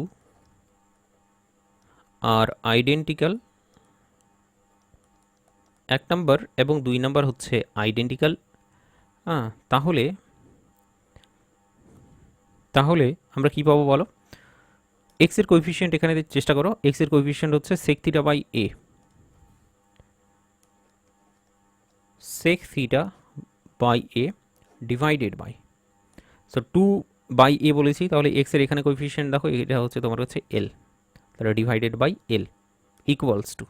আর আইডেন্টিক্যাল, 1 নাম্বার এবং 2 নাম্বার হচ্ছে আইডেন্টিক্যাল। তাহলে আমরা কি পাবো বলো, এক্স এর কোএফিসিয়েন্ট এখানে চেষ্টা করো, এক্স এর কোএফিসিয়েন্ট হচ্ছে sec theta by a, sec theta by a divided by, so 2 by a বলেছি, তাহলে এক্স এর এখানে কোএফিসিয়েন্ট দেখো এটা হচ্ছে তোমার হচ্ছে এল, তাহলে divided by l equals to,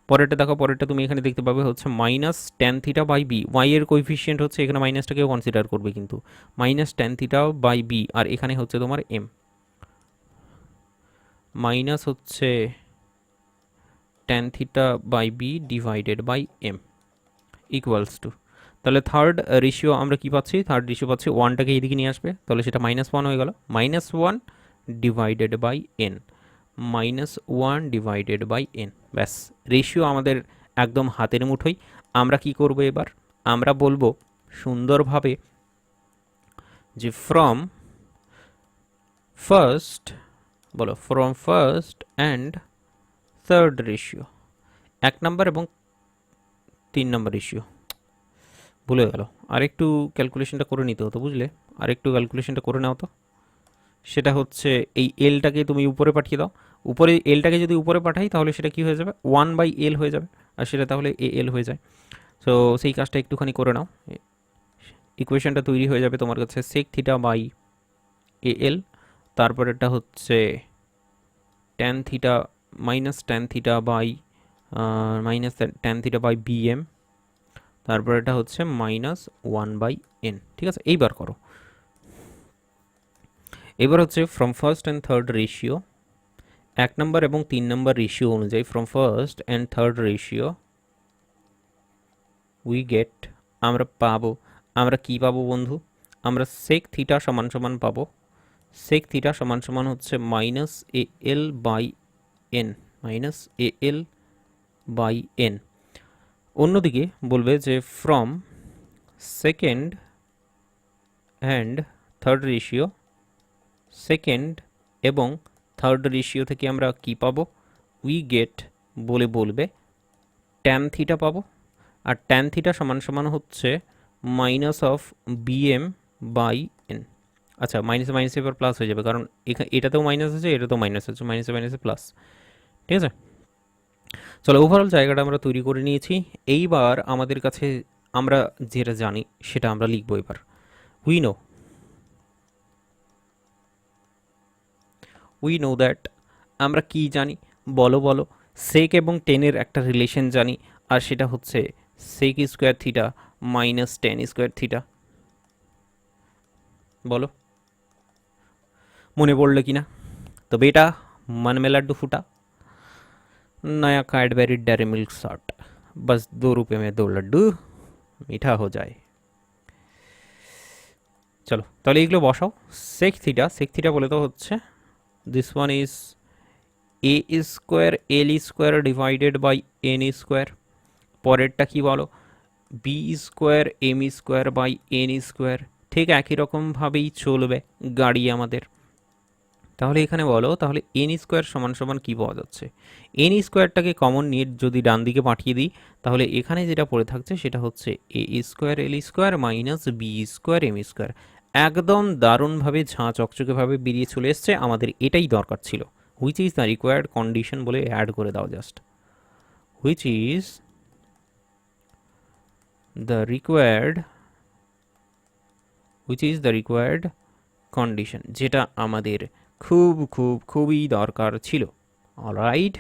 পরেরটা দেখো, পরেরটা তুমি এখানে দেখতে পাবে হচ্ছে minus tan theta by b, y এর কোএফিসিয়েন্ট হচ্ছে এখানে মাইনাসটাকেও কনসিডার করবে কিন্তু, minus tan theta by b, আর এখানে হচ্ছে তোমার এম, মাইনাস হচ্ছে tan theta by b divided by m equals to, তাহলে থার্ড রেশিও আমরা কি পাচ্ছি, থার্ড রেশিও পাচ্ছি ওয়ানটাকে এইদিকে নিয়ে আসবে, তাহলে সেটা -1 হয়ে গেল, -1 divided by n, -1 divided by n, ব্যাস রেশিও আমাদের একদম হাতের মুঠোই। আমরা কি করব এবার, আমরা বলবো সুন্দরভাবে যে from first and third ratio, 1 number এবং 3 নাম্বার রেশিও, ভুলে গেল, আরেকটু ক্যালকুলেশনটা করে নিতে হতো বুঝলে, আরেকটু ক্যালকুলেশনটা করে নাও তো। সেটা হচ্ছে এই এলটাকে তুমি উপরে পাঠিয়ে দাও, উপরে এলটাকে যদি উপরে পাঠাই তাহলে সেটা কি হয়ে যাবে 1/l হয়ে যাবে, আর সেটা তাহলে এল হয়ে যায়। সো সেই কাজটা একটুখানি করে নাও, ইকুয়েশনটা তৈরি হয়ে যাবে তোমার কাছে sec theta বাই এল, তারপর এটা হচ্ছে tan theta minus tan theta by bm, তারপর এটা হচ্ছে -1/n। ঠিক আছে, এইবার করো, এবার হচ্ছে from first and third ratio, 1 number এবং 3 নাম্বার রেশিও অনুযায়ী from first and third ratio we get, আমরা কি পাবো বন্ধু, আমরা sec থিটা সমান সমান পাবো, sec থিটা সমান সমান হচ্ছে -al/n, অন্যদিকে বলবে যে from second and third ratio, second এবং থার্ড রেশিও থেকে আমরা কি পাবো? উই গেট বলবে ট্যান থিটা পাবো, আর ট্যান থিটা সমান সমান হচ্ছে minus of bm by n. আচ্ছা, মাইনাসে মাইনাসে এবার প্লাস হয়ে যাবে, কারণ এটাতেও মাইনাস আছে, এটাতেও মাইনাস আছে, মাইনাসে মাইনাসে প্লাস। ঠিক আছে, চলো ওভারঅল জায়গাটা আমরা তৈরি করে নিয়েছি। এইবার আমাদের কাছে আমরা যেটা জানি সেটা আমরা লিখবো এবার। উই নো দ্যাট, আমরা কি জানি বলো বলো? সেক এবং টেনের একটা রিলেশন জানি, আর সেটা হচ্ছে sec square theta minus tan square theta. বলো মনে পড়লো কি না? তো বেটা मन में लड्डू फूटा, नया कैडबेरी डेरी मिल्क शॉट, बस 2 रुपये में 2 लड्डू मीठा हो जाए। চলো তাহলে এইগুলো বসাও। সেক থিটা বলে তো হচ্ছে this one is a square l square divided by n square. পরেরটা কি বলো? B square m square by n square. ঠিক একই রকমভাবেই চলবে গাড়ি আমাদের। তাহলে এখানে বলো, তাহলে এন স্কোয়ার সমান সমান কী পাওয়া যাচ্ছে? এন স্কোয়ারটাকে কমন নিয়ে যদি ডান দিকে পাঠিয়ে দিই, তাহলে এখানে যেটা পড়ে থাকছে সেটা হচ্ছে a square l square minus b square m square. একদম দারুণভাবে ঝাঁ চকচকেভাবে বেরিয়ে চলে এসছে, আমাদের এটাই দরকার ছিল। Which is the required condition বলে অ্যাড করে দাও just, which is the required condition, যেটা আমাদের খুবই দরকার ছিল। অলরাইট,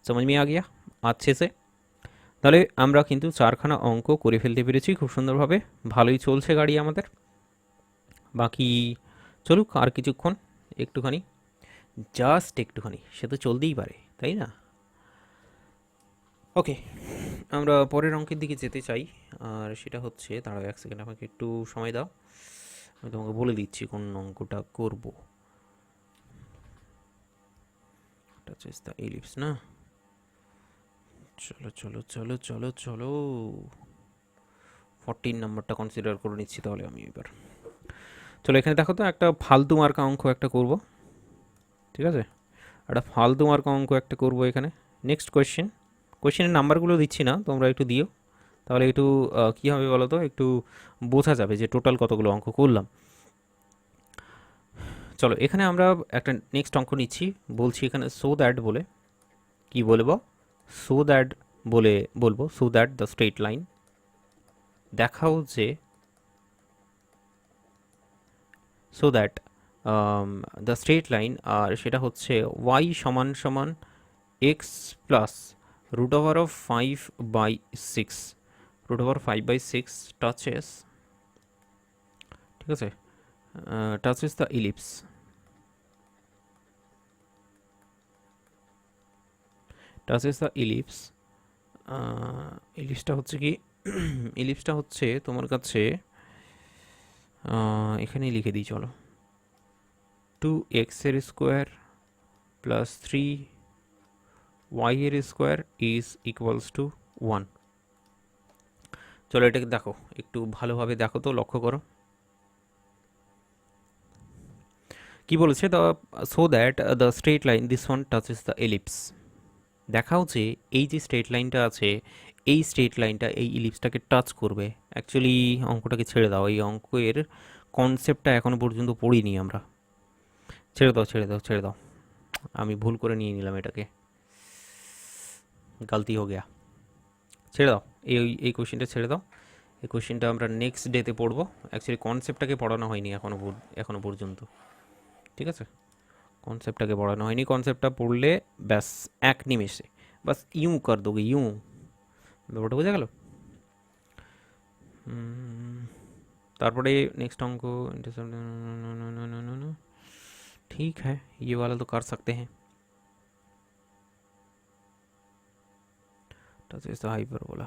समझ में आ गया अच्छे से? তাহলে আমরা কিন্তু 4খানা অঙ্ক করে ফেলতে পেরেছি খুব সুন্দরভাবে, ভালোই চলছে গাড়ি আমাদের। বাকি চলুক আর কিছুক্ষণ, একটুখানি, জাস্ট একটুখানি, সে তো চলতেই পারে তাই না? ওকে, আমরা পরের অঙ্কের দিকে যেতে চাই, আর সেটা হচ্ছে, দাঁড়াও 1 সেকেন্ড, আমাকে একটু সময় দাও, আমি তোমাকে বলে দিচ্ছি কোন অঙ্কটা করব। টাচেস দ্য এলিপস না, চলো চলো চলো চলো চলো 14 নম্বরটা কনসিডার করে নিচ্ছি তাহলে আমি এবার। চলো এখানে দেখো তো, একটা ফালতু মার্কা অঙ্ক একটা করব। ঠিক আছে, একটা ফালতু মার্কা অঙ্ক একটা করব এখানে। নেক্সট কোয়েশ্চেনের নাম্বারগুলো দিচ্ছি না, তোমরা একটু দিও, তাহলে একটু কী হবে বলো তো, একটু বোঝা যাবে যে টোটাল কতগুলো অঙ্ক করলাম। চলো এখানে আমরা একটা নেক্সট অঙ্ক নিচ্ছি, বলছি এখানে সো দ্যাট বলে, কি বলবো? সো দ্যাট বলবো so that the straight line, দেখাও যে, so that the straight line, আর সেটা হচ্ছে ওয়াই সমান সমান x plus root over of 5/6, root over 5/6 touches, ঠিক আছে, টাচেস দ্য ইলিপস, ইলিপসটা হচ্ছে কি, ইলিপসটা হচ্ছে তোমার কাছে, এখানেই লিখে দিই চলো, 2x এর স্কোয়ার প্লাস 3y এর স্কোয়ার ইজ ইকুয়ালস টু 1। চলো এটাকে দেখো, একটু ভালোভাবে দেখো তো, লক্ষ্য করো কি বলেছে। So that the straight line this one touches the ellipse, দেখাও যে এই যে স্ট্রেট লাইনটা আছে, এই স্ট্রেট লাইনটা এই ইলিপসটাকে টাচ করবে। অ্যাকচুয়ালি অঙ্কটাকে ছেড়ে দাও, এই অঙ্কের কনসেপ্টটা এখনো পর্যন্ত পড়িনি আমরা। ছেড়ে দাও, আমি ভুল করে নিয়ে নিলাম এটাকে, গলতি হো গিয়া। ছেড়ে দাও, এই কোশ্চেনটা ছেড়ে দাও, এই কোশ্চেনটা আমরা নেক্সট ডেতে পড়বো। অ্যাকচুয়ালি কনসেপ্টটাকে পড়ানো হয়নি এখনো পর্যন্ত, ঠিক আছে? কনসেপ্টটাকে পড়ানো হয়নি, কনসেপ্টটা পড়লে ব্যাস এক নিমেষে বাস ইউঁ কর দোগে, ইউঁ। ব্যাপারটা বোঝা গেল? তারপরে নেক্সট অঙ্ক, ठीक है ये वाला तो कर सकते हैं, হাইপারবোলা।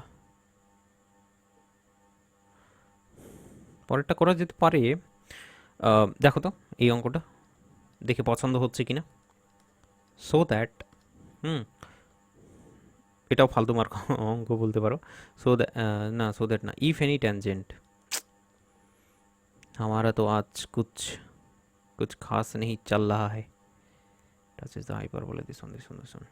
পরেরটা করা যেতে পারে। দেখো তো এই অঙ্কটা দেখে পছন্দ হচ্ছে কিনা। সো দ্যাট, এটাও ফালতু মার্ক অঙ্ক বলতে পারো। সো দ্যাট না, সো দ্যাট না, इफ एनी टेंजेंट, हमारा तो आज कुछ खास नहीं चल रहा है। touches the hyperbola, this one, this one, this one.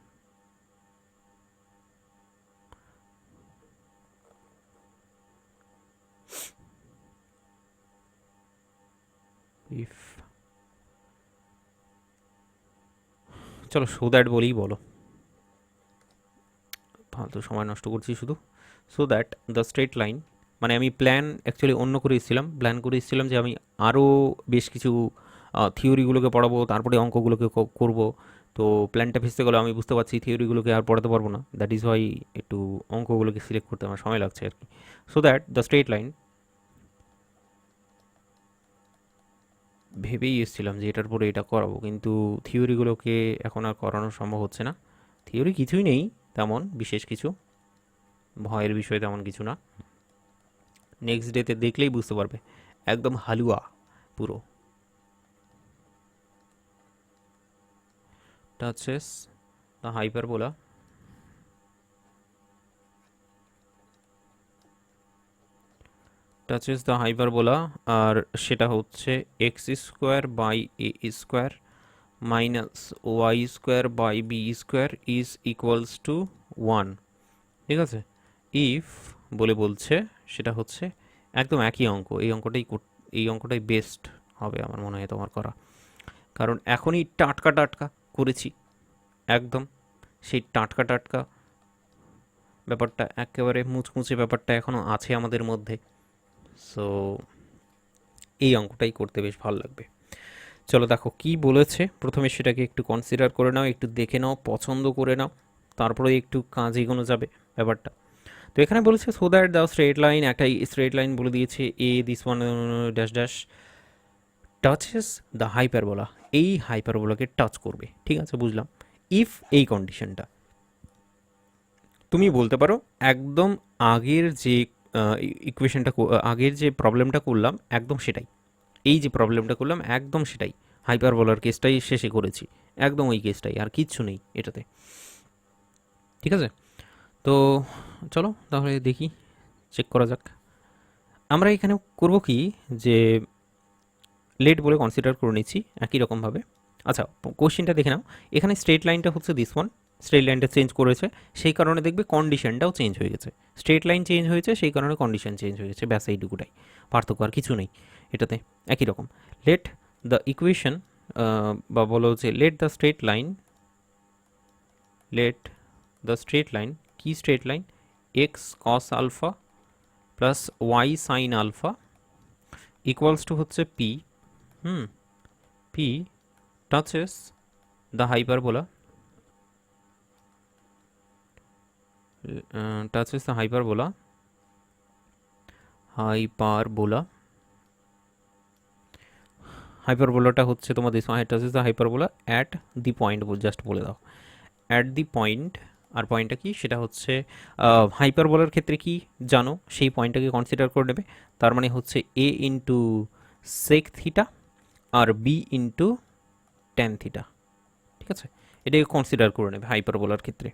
If চলো সো দ্যাট বলেই বলো, ফালতু সময় নষ্ট করছি শুধু। So that the straight line, মানে আমি প্ল্যান অ্যাকচুয়ালি অন্য করে এসেছিলাম, প্ল্যান করে এসেছিলাম যে আমি আরও বেশ কিছু থিওরিগুলোকে পড়াবো, তারপরে অঙ্কগুলোকে করব। তো প্ল্যানটা ভেস্তে গেলো, আমি বুঝতে পারছি থিওরিগুলোকে আর পড়াতে পারবো না, দ্যাট ইজ ওয়াই একটু অঙ্কগুলোকে সিলেক্ট করতে আমার সময় লাগছে আর কি। So that the straight line, ভেবেই এসেছিলাম যে এটার পরে এটা করাবো, কিন্তু থিওরিগুলোকে এখন আর করানো সম্ভব হচ্ছে না। থিওরি কিছুই নেই তেমন বিশেষ কিছু, ভয়ের বিষয় তেমন কিছু না। নেক্সট ডেতে দেখলেই বুঝতে পারবে, একদম হালুয়া পুরো। Touches the hyperbola, touches the hyperbola, আর সেটা হচ্ছে x square by a square minus y square by b square is equals to 1। ঠিক আছে, ইফ বলে বলছে সেটা হচ্ছে একদম একই অঙ্ক। এই অঙ্কটাই বেস্ট হবে আমার মনে হয় তোমার করা, কারণ এখনই টাটকা টাটকা করেছি একদম, সেই টাটকা টাটকা ব্যাপারটা একেবারে মুচমুচে ব্যাপারটা এখনও আছে আমাদের মধ্যে। সো এই অঙ্কটাই করতে বেশ ভালো লাগবে। চলো দেখো কি বলেছে, প্রথমে সেটাকে একটু কনসিডার করে নাও, একটু দেখে নাও, পছন্দ করে নাও, তারপরে একটু কাজ এগোনো যাবে ব্যাপারটা। তো এখানে বলেছে so that the straight line, একটা স্ট্রেট লাইন বলে দিয়েছে এ, this one dash dash touches the hyperbola, এই হাইপারবোলাকে টাচ করবে। ঠিক আছে, বুঝলাম। ইফ এই কন্ডিশনটা, তুমি বলতে পারো একদম আগের যে ইকুয়েশনটা, আগের যে প্রবলেমটা করলাম একদম সেটাই, এই যে প্রবলেমটা করলাম একদম সেটাই, হাইপারবোলার কেসটাই শেষে করেছি, একদম ওই কেসটাই, আর কিচ্ছু নেই এটাতে। ঠিক আছে, তো চলো তাহলে দেখি, চেক করা যাক। আমরা এখানে করব কি, যে লেট বলে কনসিডার করে নিচ্ছি একই রকমভাবে। আচ্ছা, কোশ্চেনটা দেখে নাও, এখানে স্ট্রেট লাইনটা হচ্ছে দিস ওয়ান, স্ট্রেট লাইনটা চেঞ্জ করেছে, সেই কারণে দেখবে কন্ডিশনটাও চেঞ্জ হয়ে গেছে। স্ট্রেট লাইন চেঞ্জ হয়েছে, সেই কারণে কন্ডিশন চেঞ্জ হয়ে গেছে, ব্যাস এইটুকুটাই পার্থক্য, আর কিছু নেই এটাতে, একই রকম। লেট দ্য ইকুয়েশন, বা বলো যে let the straight line, let the straight line, কি straight line, x cos alpha plus y sin alpha equals to হচ্ছে p, p touches the hyperbola, touches the hyperbola, হাইপারবোলাটা হচ্ছে তোমার this one touches the hyperbola at the point, just বলে দাও at the point. আর পয়েন্টটা কি, সেটা হচ্ছে হাইপারবোলার ক্ষেত্রে কি জানো, সেই পয়েন্টটাকে কনসিডার করে নেবে। তার মানে হচ্ছে a into sec theta R B into tan theta. ঠিক আছে, এটাকে কনসিডার করে নেবে হাইপারবোলার ক্ষেত্রে,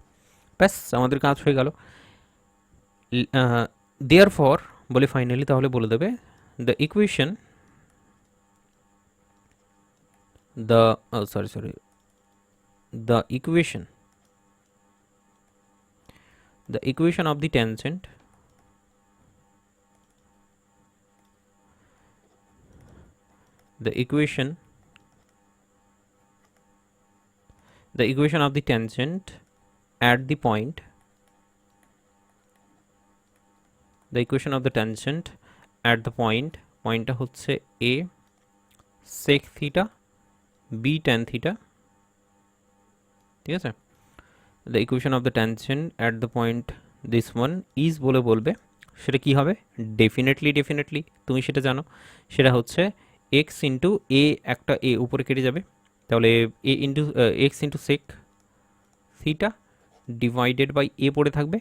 ব্যাস আমাদের কাজ হয়ে গেল। দেয়ার ফর বলে ফাইনালি তাহলে বলে দেবে the equation, the the equation, the equation of the tangent, the equation of the tangent at the point, the equation of the tangent at the point, পয়েন্টটা হচ্ছে a sec theta b tan theta। ঠিক আছে, the equation of the tangent at the point this one is বলে বলবে, সেটা কি হবে, definitely তুমি সেটা জানো, সেটা হচ্ছে এক্স ইন্টু এ, একটা এ উপরে কেটে যাবে, তাহলে a into x into sec theta divided by a পড়ে থাকবে,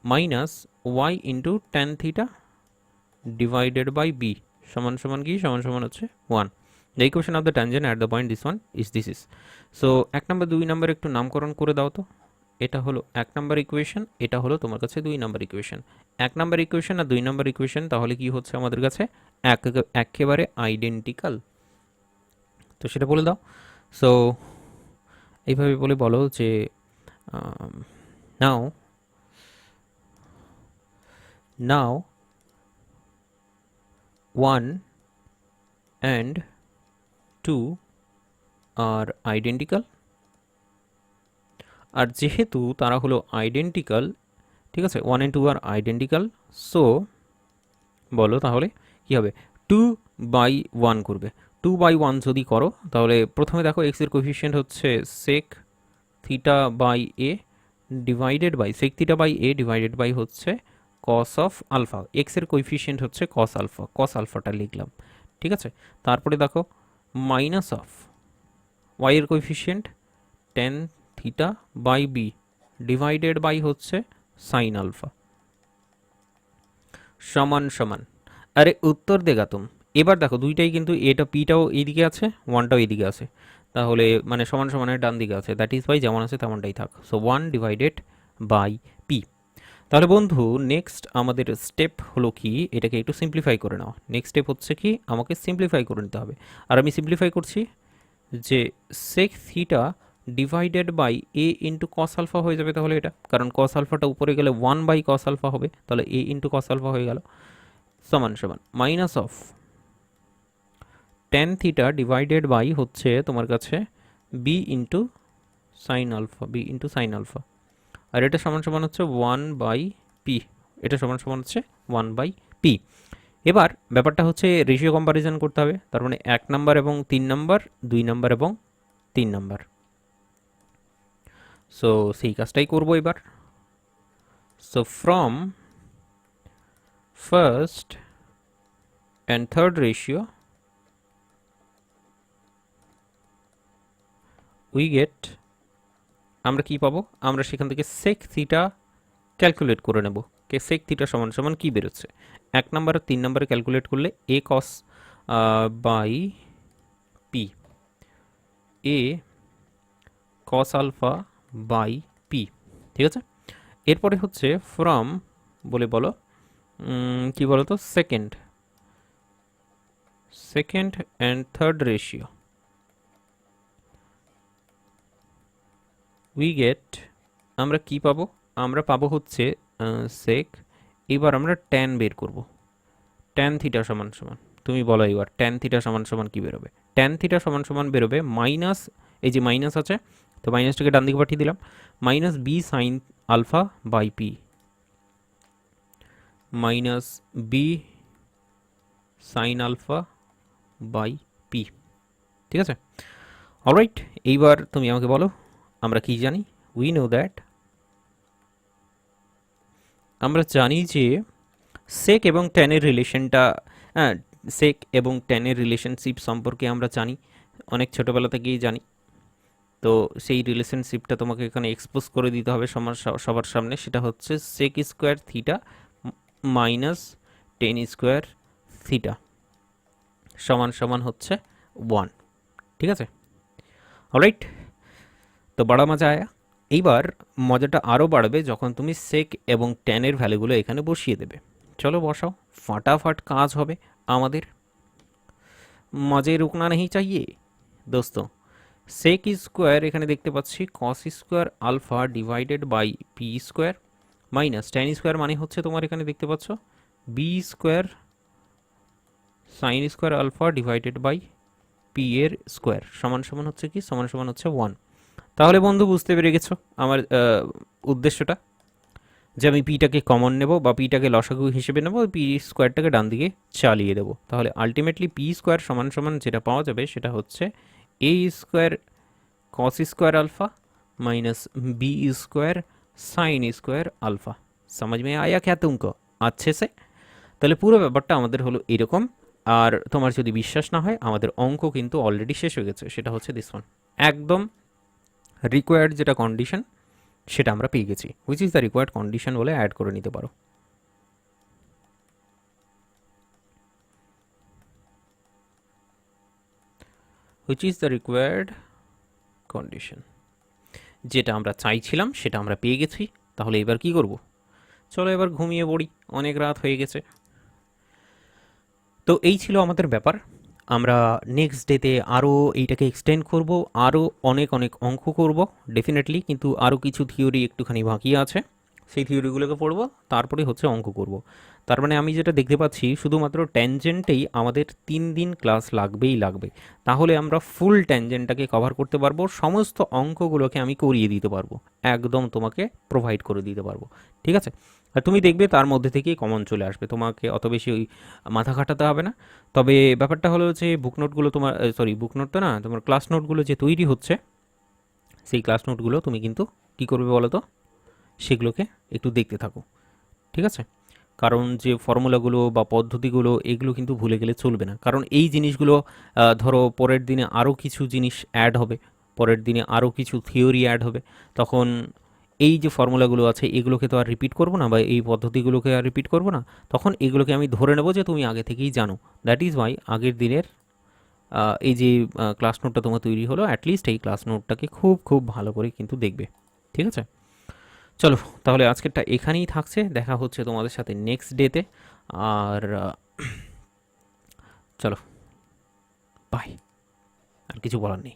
minus y into tan theta divided by b সমান সমান কি, সমান সমান হচ্ছে 1। The equation of the tangent at the point this is. So 1 number 2 number একটু নামকরণ করে দাও তো, এটা হলো 1 নম্বর ইকুয়েশন, এটা হলো তোমার কাছে 2 নম্বর ইকুয়েশন। 1 নম্বর ইকুয়েশন আর 2 নম্বর ইকুয়েশন তাহলে কি হচ্ছে আমাদের কাছে, একেবারে আইডেন্টিক্যাল, তো সেটা বলে দাও। সো এইভাবে বলে বলো যে নাও নাও 1 and 2 আর আইডেন্টিক্যাল। আর যেহেতু তারা হলো আইডেন্টিক্যাল, ঠিক আছে, 1 and 2 আর আইডেন্টিক্যাল, সো বলো তাহলে কি হবে, 2/1 করবে। 2/1 যদি করো তাহলে প্রথমে দেখো এক্স এর কোএফিসিয়েন্ট হচ্ছে sec theta by a divided by sec theta by a divided by হচ্ছে cos অফ আলফা। এক্স এর কোএফিসিয়েন্ট হচ্ছে cos আলফা, cos আলফাটা লিখলাম, ঠিক আছে। তারপরে দেখো মাইনাস অফ ওয়াই এর coefficient tan theta by b divided by হচ্ছে সাইন আলফা সমান সমান, আরে উত্তর দেগা তুম। এবার দেখো দুইটাই কিন্তু এটা পিটাও এইদিকে আছে, ওয়ানটাও এইদিকে আছে, তাহলে মানে সমান সমানের ডান দিকে আছে, দ্যাট ইজ ওয়াই যেমন আছে তেমনটাই থাক। So 1 divided by p. তাহলে বন্ধু নেক্সট আমাদের স্টেপ হলো কি, এটাকে একটু সিম্পলিফাই করে নাও। নেক্সট স্টেপ হচ্ছে কি, আমাকে সিম্পলিফাই করে নিতে হবে। আর আমি সিম্পলিফাই করছি যে sec theta divided by a into cos alpha হয়ে যাবে তাহলে এটা, কারণ কস আলফাটা উপরে গেলে 1/cos আলফা হবে, তাহলে এ ইন্টু কস আলফা হয়ে গেল সমান সমান minus of tan theta divided by হচ্ছে তোমার কাছে b into sin alpha, b into sin alpha. আর এটা সমান সমান হচ্ছে 1/p, এটা সমান সমান হচ্ছে 1/p। এবার ব্যাপারটা হচ্ছে রেশিও কম্পারিজন করতে হবে, তার মানে 1 নাম্বার এবং 3 নাম্বার, 2 নাম্বার এবং 3 নাম্বার। সো সেই কাজটাই করবো এবার। So from first and third ratio we get, আমরা কি পাবো, আমরা সেখান থেকে sec থিটা ক্যালকুলেট করে নেব। কে sec থিটা সমান সমান কি বেরোচ্ছে, 1 নাম্বার আর 3 নাম্বারে ক্যালকুলেট করলে a cos by p, a cos alpha by p, ঠিক আছে। এরপরে হচ্ছে ফ্রম বলে বলো কি বলো তো, second and third ratio we get, আমরা কি পাবো, আমরা পাবো হচ্ছে sec, এবার আমরা tan বের করব। tan থিটা সমান সমান, তুমি বলো এবার tan থিটা সমান সমান কি বেরোবে। tan থিটা সমান সমান বেরোবে মাইনাস, এই যে মাইনাস আছে তো মাইনাসটাকে ডান দিকে পাঠিয়ে দিলাম, minus b sine alpha by p, minus b sine alpha by p, ঠিক আছে। অলরাইট, এইবার তুমি আমাকে বলো আমরা কি জানি। উই নো দ্যাট, আমরা জানি যে সেক এবং ট্যানের রিলেশনটা, হ্যাঁ সেক এবং ট্যানের রিলেশনশিপ সম্পর্কে আমরা জানি, অনেক ছোটোবেলা থেকেই জানি। তো সেই রিলেশনশিপটা তোমাকে এখানে এক্সপোজ করে দিতে হবে সবার সামনে, সেটা হচ্ছে sec square theta minus tan square theta সমান সমান হচ্ছে 1, ঠিক আছে। অলরাইট, তো বড় মজা আয়া। এইবার মজাটা আরও বাড়বে যখন তুমি সেক এবং ট্যানের ভ্যালুগুলো এখানে বসিয়ে দেবে। চলো বসাও, ফাটাফাট কাজ হবে আমাদের। মজে রুকনা নেই চাইয়ে দোস্ত। সেক স্কোয়ার এখানে দেখতে পাচ্ছি cos square alpha divided by p square minus tan square মানে হচ্ছে তোমার এখানে দেখতে পাচ্ছ b square sine square alpha divided by p এর স্কোয়ার সমান সমান হচ্ছে কি, সমান সমান হচ্ছে 1। তাহলে বন্ধু বুঝতে পেরে গেছো আমার উদ্দেশ্যটা, যে আমি পিটাকে কমন নেব বা পিটাকে লসাগু হিসেবে নেব, পি স্কোয়ারটাকে ডান দিকে চালিয়ে দেবো, তাহলে আলটিমেটলি পি স্কোয়ার সমান সমান যেটা পাওয়া যাবে সেটা হচ্ছে a square cos square alpha minus b square sin square alpha. समझ में आया क्या तुमको अच्छे से? তাহলে পুরো ব্যাপারটা আমাদের হলো এরকম। আর তোমার যদি বিশ্বাস না হয় আমাদের অঙ্ক কিন্তু অলরেডি শেষ হয়ে গেছে, সেটা হচ্ছে দিস ওয়ান, একদম রিকোয়ার্ড যেটা কন্ডিশন সেটা আমরা পেয়ে গেছি, which is the required condition বলে অ্যাড করে নিতে পারো। Which is the required condition, যেটা আমরা চাইছিলাম সেটা আমরা পেয়ে গেছি। তাহলে এবার কি করব, চলো এবার ঘুমিয়ে পড়ি, অনেক রাত হয়ে গেছে। তো এই ছিল আমাদের ব্যাপার। আমরা নেক্সট ডেতে আরও এইটাকে এক্সটেন্ড করব, আরও অনেক অনেক অঙ্ক করব ডেফিনেটলি, কিন্তু আরও কিছু থিওরি একটুখানি বাকি আছে, সেই থিওরিগুলোকে পড়বো, তারপরে হচ্ছে অঙ্ক করব। তার মানে আমি যেটা দেখতে পাচ্ছি শুধুমাত্র ট্যানজেন্টেই আমাদের 3 দিন ক্লাস লাগবেই লাগবে, তাহলে আমরা ফুল ট্যানজেন্টটাকে কভার করতে পারবো, সমস্ত অঙ্কগুলোকে আমি করিয়ে দিতে পারবো, একদম তোমাকে প্রোভাইড করে দিতে পারবো। ঠিক আছে? আর তুমি দেখবে তার মধ্যে থেকেই কমন চলে আসবে, তোমাকে অত বেশি ওই মাথা খাটাতে হবে না। তবে ব্যাপারটা হলো যে বুক নোটগুলো তোমার, সরি বুক নোট তো না, তোমার ক্লাস নোটগুলো যে তৈরি হচ্ছে, সেই ক্লাস নোটগুলো তুমি কিন্তু কী করবে বলো তো, সেগুলোকে একটু দেখতে থাকো। ঠিক আছে? কারণ যে ফর্মুলাগুলো বা পদ্ধতিগুলো এগুলো কিন্তু ভুলে গেলে চলবে না, কারণ এই জিনিসগুলো ধরো পরের দিনে আরও কিছু জিনিস অ্যাড হবে, পরের দিনে আরও কিছু থিওরি অ্যাড হবে, তখন এই যে ফর্মুলাগুলো আছে এগুলোকে তো আর রিপিট করবো না, বা এই পদ্ধতিগুলোকে আর রিপিট করবো না, তখন এগুলোকে আমি ধরে নেবো যে তুমি আগে থেকেই জানো। দ্যাট ইজ ওয়াই আগের দিনের এই যে ক্লাস নোটটা তোমার তৈরি হলো, অ্যাটলিস্ট এই ক্লাস নোটটাকে খুব খুব ভালো করে কিন্তু দেখবে। ঠিক আছে? চলো, তাহলে আজকেরটা এখানেই থাকছে, দেখা হচ্ছে তোমাদের সাথে নেক্সট ডেতে। আর চলো, বাই। আর কিছু বলার নেই।